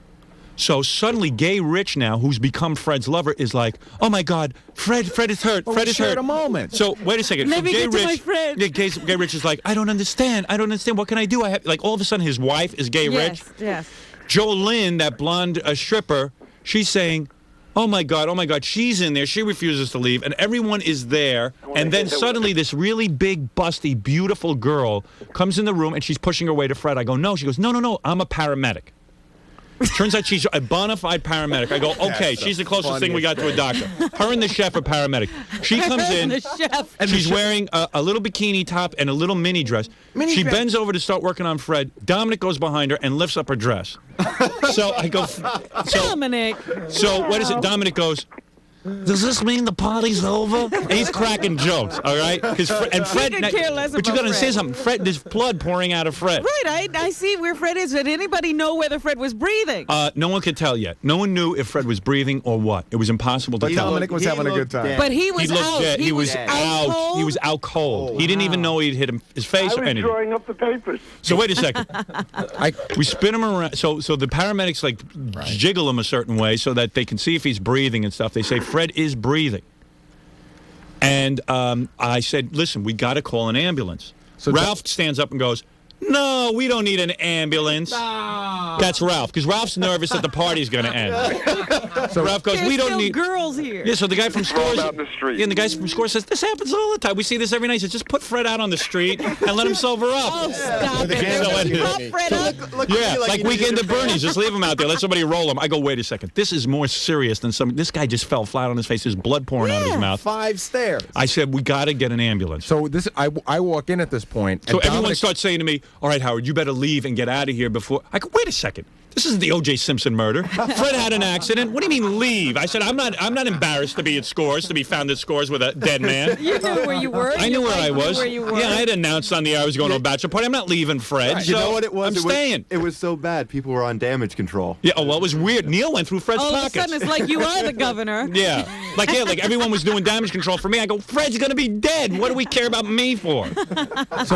So suddenly, Gay Rich now, who's become Fred's lover, is like, oh my God, Fred is hurt. Well, Fred we is shared hurt. a moment. So wait a second. Let so me Gay get to Rich, my friend. Yeah, Gay Rich is like, I don't understand. What can I do? I have like all of a sudden, his wife is Gay Rich. Yes. Jolynn, that blonde stripper, she's saying, oh my God, she's in there. She refuses to leave, and everyone is there. And then suddenly this really big, busty, beautiful girl comes in the room, and she's pushing her way to Fred. I go, no. She goes, no, I'm a paramedic. Turns out she's a bona fide paramedic. I go, okay, she's the closest thing we got to a doctor. Her and the chef are paramedic. She comes in. The chef. And she's wearing a little bikini top and a little mini dress. She bends over to start working on Fred. Dominic goes behind her and lifts up her dress. So I go, Dominic. so what is it? Dominic goes, does this mean the party's over? And he's cracking jokes, all right? And Fred, could care less but you about got to say Fred. something. Fred, there's blood pouring out of Fred. Right, I see where Fred is. Did anybody know whether Fred was breathing? No one could tell yet. No one knew if Fred was breathing or what. It was impossible to But tell. Dominic was He having a good looked time. dead. But he was He looked out. dead. He was out. cold? He was out cold. He didn't even know he'd hit his face I or was anything. drawing up the papers. So wait a second. We spin him around. So the paramedics like jiggle him a certain way so that they can see if he's breathing and stuff. They say Fred is breathing. And I said, listen, we got to call an ambulance. So Ralph stands up and goes, no, we don't need an ambulance. No. That's Ralph, because Ralph's nervous that the party's going to end. So Ralph goes, There's we don't still need girls here. Yeah, so the guy from Throw him Scores, out in the street. Yeah, and the guy from Scores says, this happens all the time. We see this every night. He says, just put Fred out on the street and let him sober up. Oh, stop it. So They're anyway. gonna pop Fred up. Yeah, like Weekend at Bernie's. Just leave him out there. Let somebody roll him. I go, wait a second. This is more serious than some. This guy just fell flat on his face. There's blood pouring out of his mouth. 5 stairs. I said, we got to get an ambulance. So I walk in at this point. So and everyone Dominic- starts saying to me, all right, Howard, you better leave and get out of here before. I go, wait a second. This isn't the O.J. Simpson murder. Fred had an accident. What do you mean leave? I said, I'm not embarrassed to be at Scores, to be found at Scores with a dead man. You knew where you were. I knew where I was. Where you were. Yeah, I had announced on the air I was going to a bachelor party. I'm not leaving Fred. You So know what it was? I'm It was- staying. It was so bad. People were on damage control. Yeah, well, it was weird. Neil went through Fred's All of a pockets. sudden, it's like you are the governor. Yeah, like everyone was doing damage control for me. I go, Fred's gonna be dead. What do we care about me for? So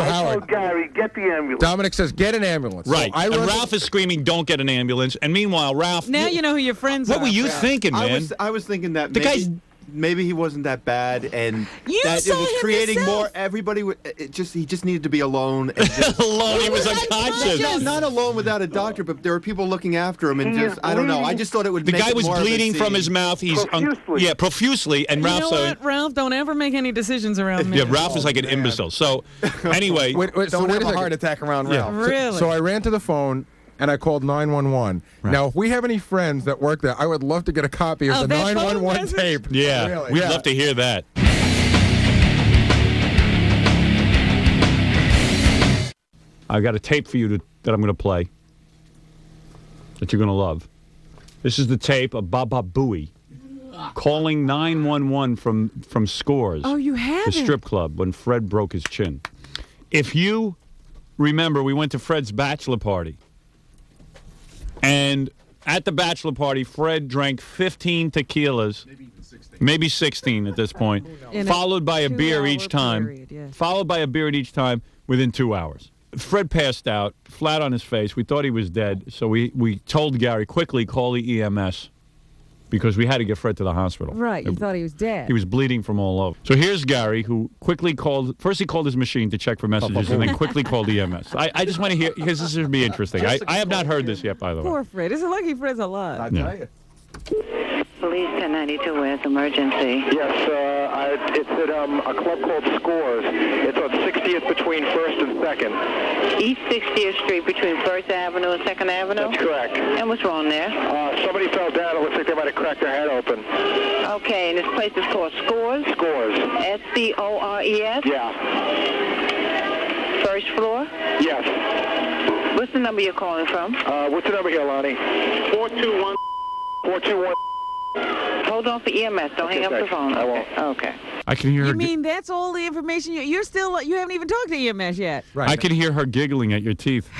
Oh, Howard, Gary, get the ambulance. Dominic says, get an ambulance. So Right. I And run Ralph is screaming, "Don't get an ambulance!" And meanwhile, Ralph, Now you know who your friends what are. were you thinking, man? I was thinking that The guy's- maybe he wasn't that bad, and You that saw it was him creating yourself. more. Everybody, he just needed to be alone. And just, Alone, he was was unconscious. unconscious. not alone without a doctor, but there were people looking after him, and He just is I don't know. I bleeding. just thought it would. The make guy it was more of a bleeding from scene. his mouth. He's Profusely. profusely, and You Ralph's know what, Ralph? Don't ever make any decisions around me. yeah, Ralph is like an imbecile. So anyway, Wait, so Don't wait have a a second. heart attack around Yeah. Ralph. Really? So I ran to the phone, and I called 911. Right. Now, if we have any friends that work there, I would love to get a copy of the that phone 911 message? tape. Yeah, Really. we'd love to hear that. I got a tape for you that I'm going to play that you're going to love. This is the tape of Baba Booey calling 911 from Scores. Oh, you have the it? strip club when Fred broke his chin. If you remember, we went to Fred's bachelor party. And at the bachelor party, Fred drank 15 tequilas. Maybe 16 at this point. Followed by a beer each time. Period, yeah. Followed by a beer at each time within 2 hours. Fred passed out, flat on his face. We thought he was dead, so we told Gary, quickly call the EMS, because we had to get Fred to the hospital. Right, you thought he was dead. He was bleeding from all over. So here's Gary, who quickly called, first he called his machine to check for messages, and then quickly called EMS. I just want to hear, because this would be interesting. I have not heard this yet, by the way. Poor Fred. It's lucky Fred's alive. I tell you. Police 1092 West, emergency. Yes, it's at a club called Scores. It's on 60th between 1st and 2nd. East 60th Street between 1st Avenue and 2nd Avenue? That's correct. And what's wrong there? Somebody fell down. It looks like they might have cracked their head open. Okay, and this place is called Scores? Scores. S-C-O-R-E-S? Yeah. First floor? Yes. What's the number you're calling from? What's the number here, Lonnie? 421. 421. Hold on for EMS. Don't hang up the phone. I won't. Okay. I can hear her. You mean that's all the information you haven't even talked to EMS yet? Right. I can hear her giggling at your teeth.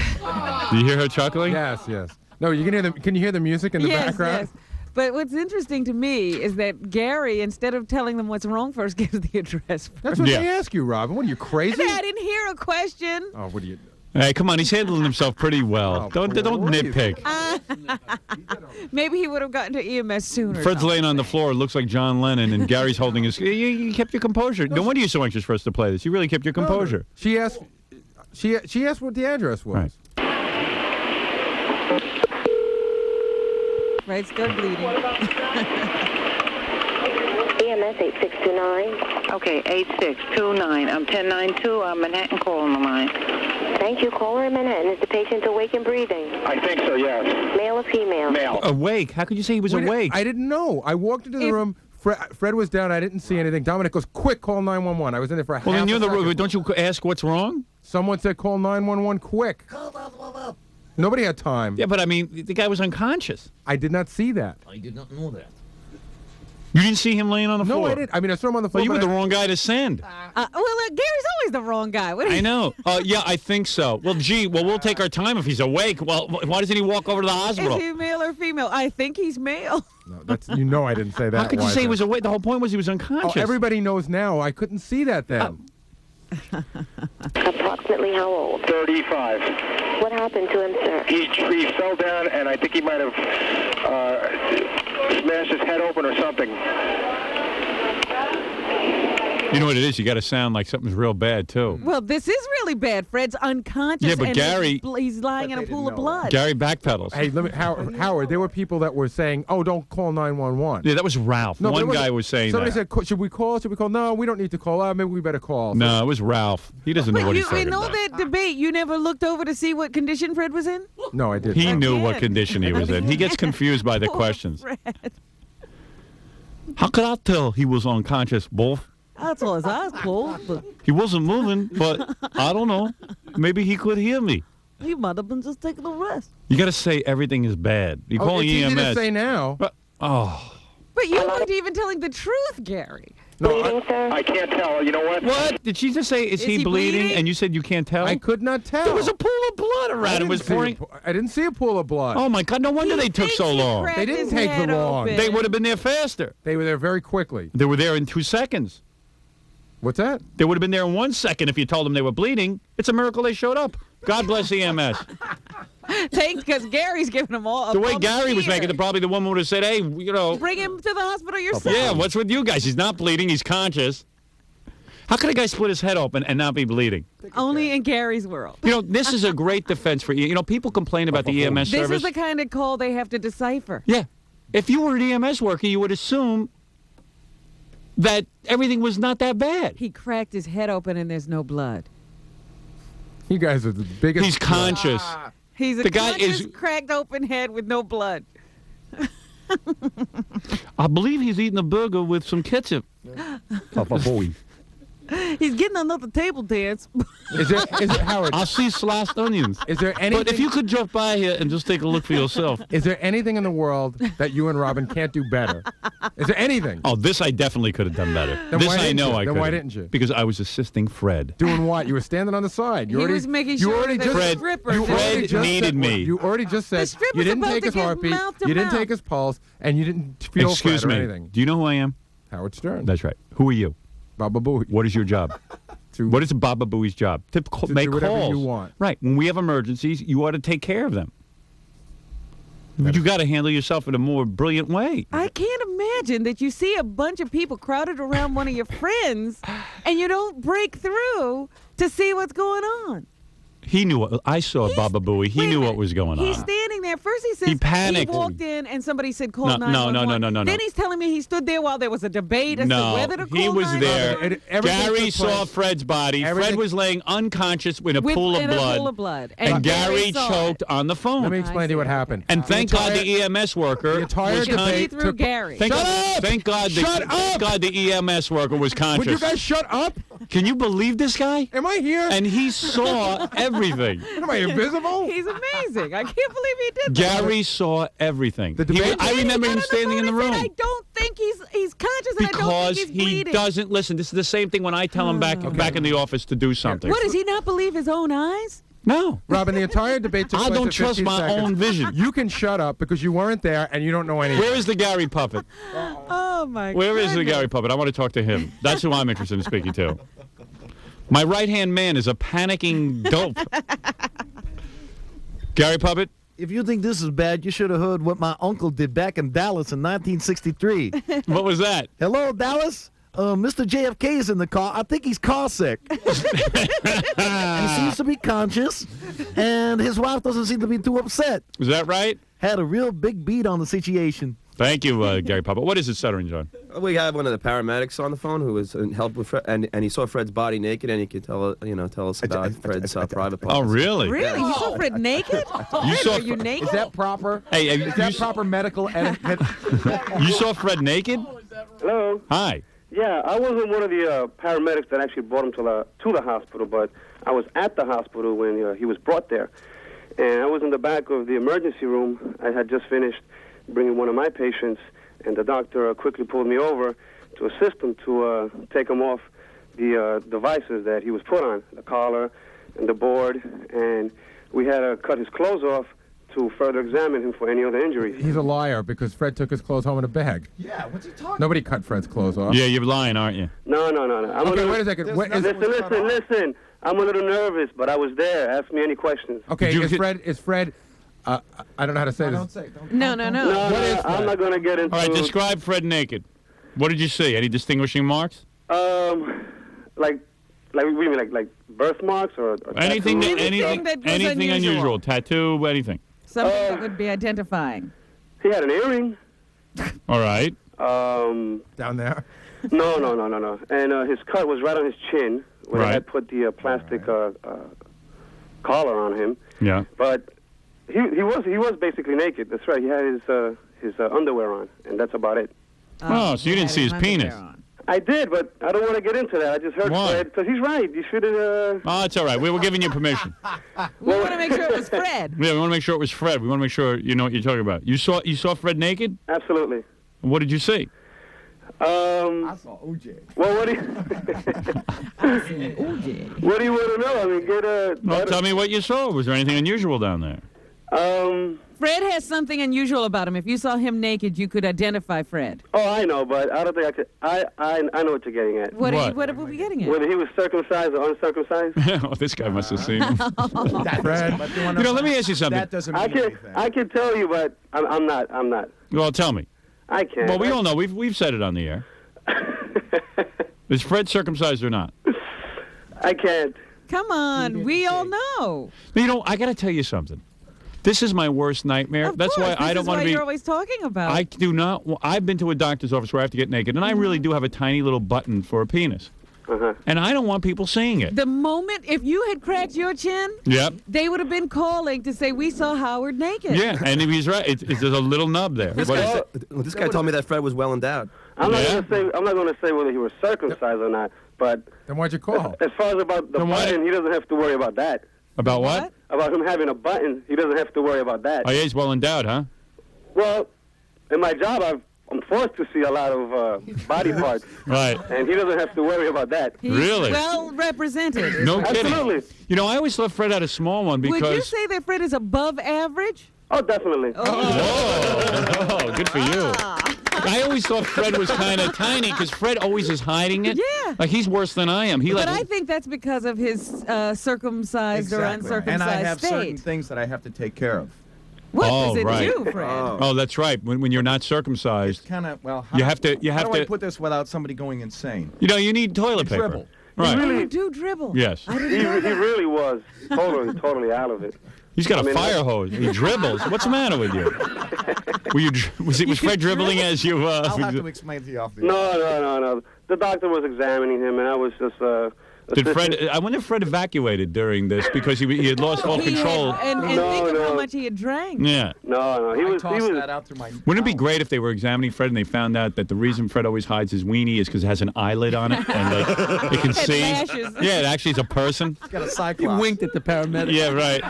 Do you hear her chuckling? Yes, yes. No, you can hear Can you hear the music in the background? Yes. But what's interesting to me is that Gary, instead of telling them what's wrong first, gives the address first. That's what they ask you, Robin. What are you, crazy? I didn't hear a question. Oh, what are you... Hey, come on, he's handling himself pretty well. Don't nitpick. Maybe he would have gotten to EMS sooner. Fred's laying on the floor. It looks like John Lennon, and Gary's holding his... You kept your composure. No wonder you're so anxious for us to play this. You really kept your composure. She asked what the address was. Right, still bleeding. EMS 8629. Okay, 8629. I'm 1092. I'm Manhattan calling the line. Thank you. Caller in Manhattan. Is the patient awake and breathing? I think so, yes. Male or female? Male. Awake? How could you say he was awake? I didn't know. I walked into the room. Fred was down. I didn't see anything. Dominic goes, quick, call 911. I was in there for a half a second. Well, then you're the... Don't you ask what's wrong? Someone said call 911 quick. Nobody had time. Yeah, but I mean, the guy was unconscious. I did not see that. I did not know that. You didn't see him laying on the floor? No, I didn't. I mean, I saw him on the floor. Well, you were the wrong guy to send. Gary's always the wrong guy. What I know. Yeah, I think so. Well, we'll take our time if he's awake. Well, why doesn't he walk over to the hospital? Is he male or female? I think he's male. No, I didn't say that. How could you say he was awake? The whole point was he was unconscious. Oh, everybody knows now. I couldn't see that then. Approximately how old? 35. What happened to him, sir? He fell down, and I think he might have smashed his head open or something. You know what it is? You got to sound like something's real bad, too. Well, this is really bad. Fred's unconscious. Yeah, but and Gary... he's lying in a pool of blood. Gary backpedals. Hey, Howard, there were people that were saying, oh, don't call 911. Yeah, that was Ralph. No, One guy was saying somebody that. said, should we call? Should we call? No, we don't need to call. Maybe we better call. No, it was Ralph. He doesn't know what he's talking In all about. that debate, you never looked over to see what condition Fred was in? No, I didn't. He knew what condition he was in. He gets confused by the questions. Fred. How could I tell he was unconscious, both? That's all his eyes closed. But He wasn't moving, but I don't know. Maybe he could hear me. he might have been just taking a rest. You got to say everything is bad. You're calling it's EMS. easy to say now. But you weren't even telling the truth, Gary. No, I can't tell. You know what? What? Did she just say, is he bleeding? And you said you can't tell? I could not tell. There was a pool of blood around. It was pouring. I didn't see a pool of blood. Oh, my God. No wonder they took so long. They didn't take so long. They would have been there faster. They were there very quickly. They were there in 2 seconds. What's that? They would have been there in 1 second if you told them they were bleeding. It's a miracle they showed up. God bless EMS. Thanks, because Gary's giving them all. The way Gary was making it, probably the woman would have said, hey, you know. Bring him to the hospital yourself. Yeah, what's with you guys? He's not bleeding. He's conscious. How could a guy split his head open and not be bleeding? Only in Gary's world. You know, this is a great defense for you. You know, people complain about the EMS service. This is the kind of call they have to decipher. Yeah. If you were an EMS worker, you would assume that everything was not that bad. He cracked his head open and there's no blood. You guys are the biggest. He's conscious. He's a The guy conscious, is- cracked open head with no blood. I believe he's eating a burger with some ketchup. Papa boy. He's getting another table dance. Is it Howard? I see sliced onions. Is there anything? But if you could drop by here and just take a look for yourself. Is there anything in the world that you and Robin can't do better? Is there anything? Oh, this I definitely could have done better. Then This why I didn't know you? I Then could. why didn't you? Because I was assisting Fred. Doing what? You were standing on the side. You He already, was making you sure already that just, the Fred- stripper you already Fred just needed said, me. You already just said stripper's you didn't about take to his get heartbeat, mouth to you didn't mouth. take his pulse, and you didn't feel Excuse Fred me. or anything. Do you know who I am? Howard Stern. That's right. Who are you? Baba Booey. What is your job? What is Baba Booey's job? To make do whatever calls. you want. Right. When we have emergencies, you ought to take care of them. You got to handle yourself in a more brilliant way. I can't imagine that you see a bunch of people crowded around one of your friends and you don't break through to see what's going on. He knew what I saw. Baba Booey. He knew what was going He's on. standing there. First he says He panicked. he walked in and somebody said call No, 911. no. Then he's telling me he stood there while there was a debate as to No, whether to call he was 911. there. Gary saw Fred's body. Fred was laying unconscious in a pool of in blood. a pool of blood. And Gary saw choked on the phone. Let me explain to you what happened. And thank God the EMS worker the entire was debate through Gary. Thank Shut God, up! Thank God the, Shut thank up! God the EMS worker was conscious. Would you guys shut up? Can you believe this guy? Am I here? And he saw everything. Am I invisible? He's amazing. I can't believe he did that. Gary saw everything. The debate- I remember him standing in the room. I don't think he's conscious and I don't Because think he's he bleeding. doesn't listen. This is the same thing when I tell him back in the office to do something. What, does he not believe his own eyes? No. Robin, the entire debate took I place don't at trust 15 my seconds. own vision. You can shut up because you weren't there and you don't know anything. Where is the Gary puppet? Oh, my God. Where is the Gary puppet? I want to talk to him. That's who I'm interested in speaking to. My right-hand man is a panicking dope. Gary puppet? If you think this is bad, you should have heard what my uncle did back in Dallas in 1963. What was that? Hello, Dallas. Mr. JFK is in the car. I think he's car sick. He seems to be conscious, and his wife doesn't seem to be too upset. Is that right? Had a real big beat on the situation. Thank you, Gary puppet. What is it, Stuttering John? We have one of the paramedics on the phone who was in help with Fred, and he saw Fred's body naked, and he could tell us about Fred's private parts. Oh, really? Really? You saw Fred naked? You saw Are you naked? Is that proper? Hey, Is that proper medical etiquette? You saw Fred naked? Hello. Hi. Yeah, I wasn't one of the paramedics that actually brought him to the hospital, but I was at the hospital when he was brought there. And I was in the back of the emergency room. I had just finished bringing one of my patients, and the doctor quickly pulled me over to assist him to take him off the devices that he was put on, the collar and the board, and we had to cut his clothes off to further examine him for any other injuries. He's a liar because Fred took his clothes home in a bag. Yeah, what's he talking Nobody cut Fred's clothes off. Yeah, you're lying, aren't you? No. Okay, wait a second. Listen. I'm a little nervous, but I was there. Ask me any questions. Okay, is Fred, I don't know how to say this. No. I'm not going to get into... All right, describe Fred naked. What did you see? Any distinguishing marks? Like what do you mean, like birthmarks or Anything tattoos? anything unusual. Tattoo, anything. Something that would be identifying. He had an earring. All right. Down there? No. And his cut was right on his chin where they had put the plastic collar on him. Yeah. But he was basically naked. That's right. He had his underwear on, and that's about it. Oh, so you didn't see his penis. I did, but I don't want to get into that. I just heard Why? Fred, because he's right. You should have... Oh, it's all right. We were giving you permission. We want to make sure it was Fred. Yeah, we want to make sure it was Fred. We want to make sure you know what you're talking about. You saw Fred naked? Absolutely. What did you see? I saw OJ. Well, what do you... What do you want to know? I mean, Well, tell me what you saw. Was there anything unusual down there? Fred has something unusual about him. If you saw him naked, you could identify Fred. Oh, I know, but I don't think I could... I know what you're getting at. What are we getting at? Whether he was circumcised or uncircumcised? Oh, this guy must have seen him. Fred. Let me ask you something. That doesn't mean anything. I can tell you, but I'm not. Well, tell me. I can't. Well, we all know. We've said it on the air. Is Fred circumcised or not? I can't. Come on, we all know. You know, I got to tell you something. This is my worst nightmare. Of That's course, why I don't want to be. You're always talking about. I do not. I've been to a doctor's office where I have to get naked, and I really do have a tiny little button for a penis. And I don't want people saying it. The moment, if you had cracked your chin, Yep. they would have been calling to say, we saw Howard naked. Yeah, and if he's right, there's a little nub there. This guy told me that Fred was well endowed. I'm not going to say whether he was circumcised or not, but then why'd you call? As far as about the button, he doesn't have to worry about that. About what? About him having a button, he doesn't have to worry about that. Oh, yeah, he's well endowed, huh? Well, in my job, I'm forced to see a lot of body parts. Right. And he doesn't have to worry about that. He's Really? well represented. No kidding. Absolutely. You know, I always thought Fred had a small one because... Would you say that Fred is above average? Oh, definitely. Oh, good for you. I always thought Fred was kind of tiny because Fred always is hiding it. Yeah. Like, he's worse than I am. But I think that's because of his circumcised or uncircumcised And I have state. certain things that I have to take care of. What Oh, does it right. do, Fred? Oh, that's right. When you're not circumcised, Kind of, well, you have to. how do I put this without somebody going insane? You know, you need toilet paper. Dribble. Right. You do dribble. Yes. He really was totally out of it. He's got a fire hose. He dribbles. What's the matter with you? Was Fred dribbling as you? I'll have to explain to you off the No. The doctor was examining him, and I was just. Did Fred? I wonder if Fred evacuated during this because he had lost all control. And think of how much he had drank. Yeah. No. He was. that out through my. Wouldn't it be great if they were examining Fred and they found out that the reason Fred always hides his weenie is because it has an eyelid on it and they can see? lashes. Yeah, it actually is a person. It's got a cyclops. He winked at the paramedic. Yeah, right.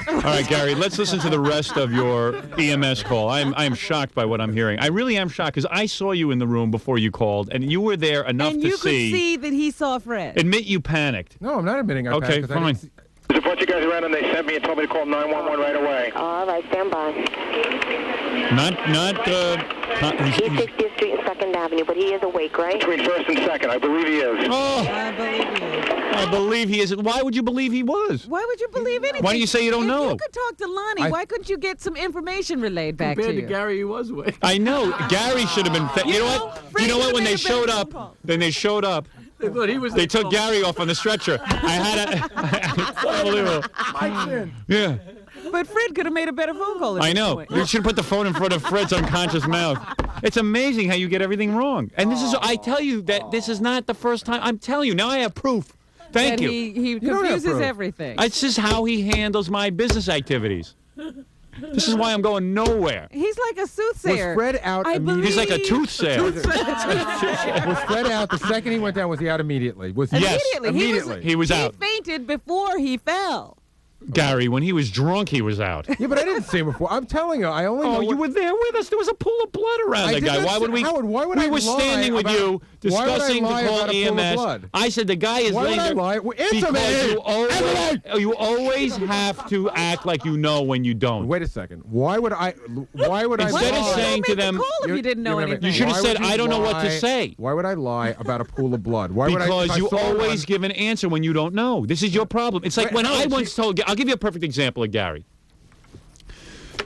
All right, Gary, let's listen to the rest of your EMS call. I am shocked by what I'm hearing. I really am shocked because I saw you in the room before you called, and you were there enough And to you could see that he saw Fred. Admit you panicked. No, I'm not admitting I Okay, panicked 'cause I fine. didn't see- There's a bunch of guys around, and they sent me and told me to call 911 right away. All right, stand by. He's 60th Street and 2nd Avenue, but he is awake, right? Between 1st and 2nd, I believe he is. Oh, I believe you. I believe he is. Why would you believe he was? Why would you believe anything? Why do you say you don't if know? You could talk to Lonnie. Why couldn't you get some information relayed back Compared to to you? Gary, he was awake. I know. Gary should have been. You know what? Fred You know what? could've When made they a better showed phone up, call. then they showed up. They thought he was. They took Gary off on the stretcher. I had a. Unbelievable. Mike's in. Yeah. But Fred could have made a better phone call. At I this know. point. You should put the phone in front of Fred's unconscious mouth. It's amazing how you get everything wrong. And this is, I tell you that this is not the first time. I'm telling you. Now I have proof. Thank That you. He don't have confuses proof. everything. It's just how he handles my business activities. This is why I'm going nowhere. He's like a soothsayer. Was Fred out I immediately? He's like a toothsayer. Was Fred out the second he went down? Was he out immediately? Yes. Immediately. He was out. He fainted before he fell. Gary, when he was drunk, he was out. Yeah, but I didn't see him before. I'm telling you, I only. Oh, know you what- were there with us. There was a pool of blood around I that did guy. not Why would say- we? Howard, why would we I were lie standing with about- you why would I discussing to lie call about a pool of EMS. blood? I said the guy is Why would laying I there lie? Well, answer because me! you always have to act like you know when you don't. Wait a second. Why would I? Why would I Instead lie? of saying to them, Call if you didn't know anything. You should have Why said, would you I don't know what to lie- say. Why would I lie about a pool of blood? Why would I? Because if I you saw always one- give an answer when you don't know. This is your problem. It's like Wait, when Howard, I once told, I'll give you a perfect example of Gary.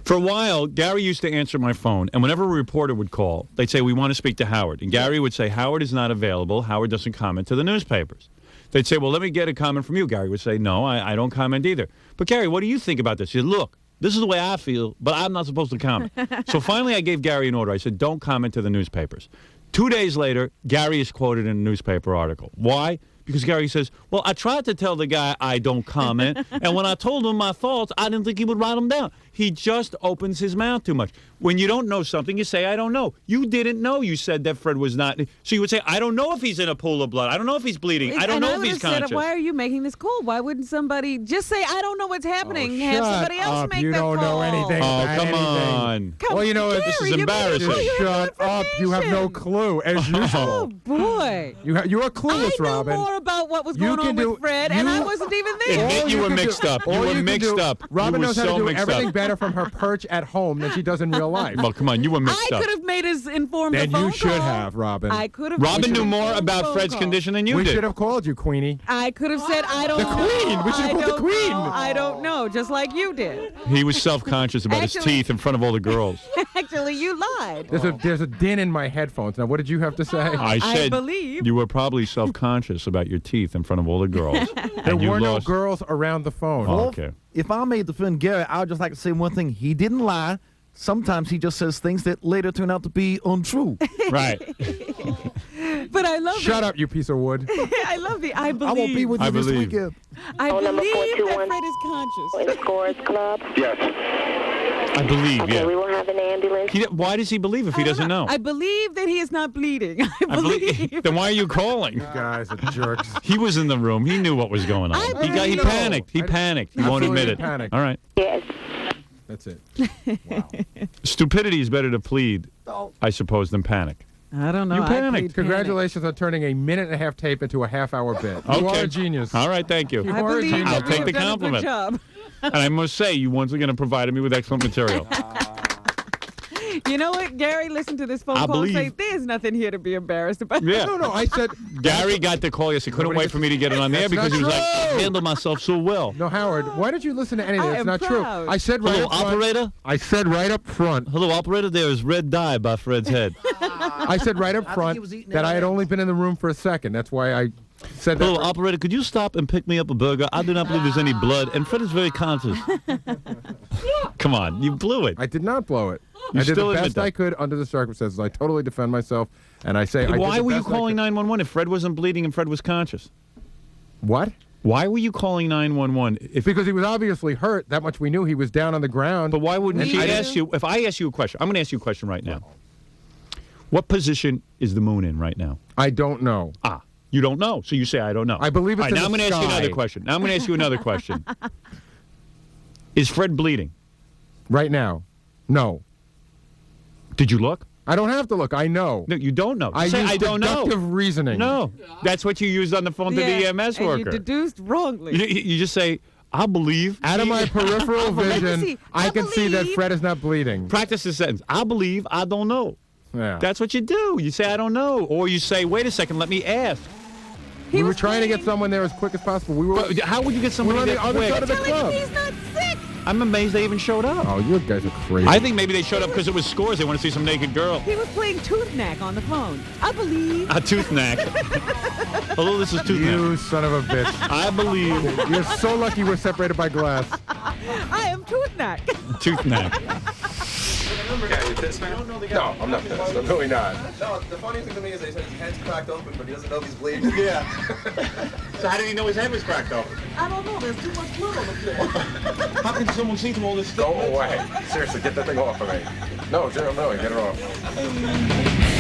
For a while, Gary used to answer my phone, and whenever a reporter would call, they'd say, we want to speak to Howard. And Gary would say, Howard is not available. Howard doesn't comment to the newspapers. They'd say, well, let me get a comment from you. Gary would say, no, I don't comment either. But Gary, what do you think about this? He said, look, this is the way I feel, but I'm not supposed to comment. So finally, I gave Gary an order. I said, don't comment to the newspapers. 2 days later, Gary is quoted in a newspaper article. Why? Because Gary says, well, I tried to tell the guy I don't comment, and when I told him my thoughts, I didn't think he would write them down. He just opens his mouth too much. When you don't know something, you say, I don't know. You didn't know. You said that Fred was not. So you would say, I don't know if he's in a pool of blood. I don't know if he's bleeding. I don't know if he's conscious. Said, why are you making this call? Why wouldn't somebody just say, I don't know what's happening? Have Shut somebody else up. make You that don't call. know anything. Oh, about come anything. on. Well, you know, this Gary, is you made it embarrassing. clear you have Shut up. You have no clue, as Oh, usual. boy. You are clueless, I knew Robin. more about what was You going can on do- with Fred, and I wasn't even there. Admit you were mixed up. You were mixed up. Robin You were knows how so to do mixed everything up. better from her perch at home than she does in real life. Well, come on. You were mixed I up. could have made us informed Then the phone you should call. have, Robin. I could have. Robin made knew an more informed about phone Fred's call. condition than you We did. should have called you, Queenie. I could have said, I don't The know. Queen. We should have I called the don't Queen. know. I don't know, just like you did. He was self-conscious about his Actually- teeth in front of all the girls. Actually, you lied. There's a din in my headphones. Now, what did you have to say? I said believe. you were probably self-conscious about your teeth in front of all the girls. There and you were no lost. girls around the phone. Oh, okay. If I made defend Gary, I would just like to say one thing. He didn't lie. Sometimes he just says things that later turn out to be untrue. Right. But I love Shut up, you piece of wood. I love the I believe. I won't be with you this believe. weekend. I Phone number believe that 421. Fred is conscious. In the Scores Club. Yes. I believe, Okay, yeah. we will have an ambulance. Why does he believe if he doesn't know? I believe that he is not bleeding. I believe. Then why are you calling? You guys are jerks. He was in the room. He knew what was going on. He know. panicked. He panicked. He won't Absolutely admit it. panicked. All right. Yes. That's it. Stupidity is better to plead, I suppose, than panic. I don't know. You I panicked. plead Congratulations on turning a minute-and-a-half tape into a half-hour bit. You are a genius. All right, thank you. You I are a believe genius. I'll that take you've the done a good compliment. job. And I must say, you once again have provided me with excellent material. You know what? Gary listened to this phone call and say, there's nothing here to be embarrassed about. Yeah. No, I said... Gary got the call. Yes, he couldn't wait for me to get it on there because he was like, I handle myself so well. No, Howard, why did you listen to anything? It's not true. I said right Hello, up front. operator? I said right up front. Hello, operator. There is red dye by Fred's head. I said right up front that I had only been in the room for a second. That's why I said that. Hello, operator. Could you stop and pick me up a burger? I do not believe there's any blood, and Fred is very conscious. Come on, you blew it. I did not blow it. You I did still the admit best that. I could under the circumstances. I totally defend myself, and I say I did Why the were you best I calling could. 911 if Fred wasn't bleeding and Fred was conscious? What? Why were you calling 911? Because he was obviously hurt. That much we knew. He was down on the ground. But why wouldn't And she I didn't- ask you? If I ask you a question, I'm going to ask you a question right now. What position is the moon in right now? I don't know. Ah, you don't know. So you say I don't know. I believe it's All right, in now I'm the going to ask you sky. another question. Now I'm going to ask you another question. Is Fred bleeding? Right now, no. Did you look? I don't have to look. I know. No, you don't know. I Say, used I don't know. deductive reasoning. No, that's what you used on the phone to the EMS and worker. you deduced wrongly. You just say, I believe. Out of my peripheral vision, I can see that Fred is not bleeding. Practice the sentence. I believe. I don't know. Yeah. That's what you do. You say, I don't know. Or you say, wait a second, let me ask. We were trying to get someone there as quick as possible. We were. But how would you get We somebody were on there the other quick? side of the club. He's not sick. I'm amazed they even showed up. Oh, you guys are crazy. I think maybe they showed up because it was Scores. They want to see some naked girl. He was playing tooth knack on the phone. I believe. A tooth knack. Hello, this is tooth knack. You son of a bitch. I believe. You're so lucky we're separated by glass. I am tooth knack. Tooth knack. Yeah, you pissed, man? No, I'm not pissed. I'm really not. No, the funny thing to me is they said his head's cracked open, but he doesn't know if he's bleeding. Yeah. So how did he know his head was cracked open? I don't know. There's too much blood on the floor. How can someone see through all this stuff? Go away. Seriously, get that thing off of me. No, Jerry, no, get it off.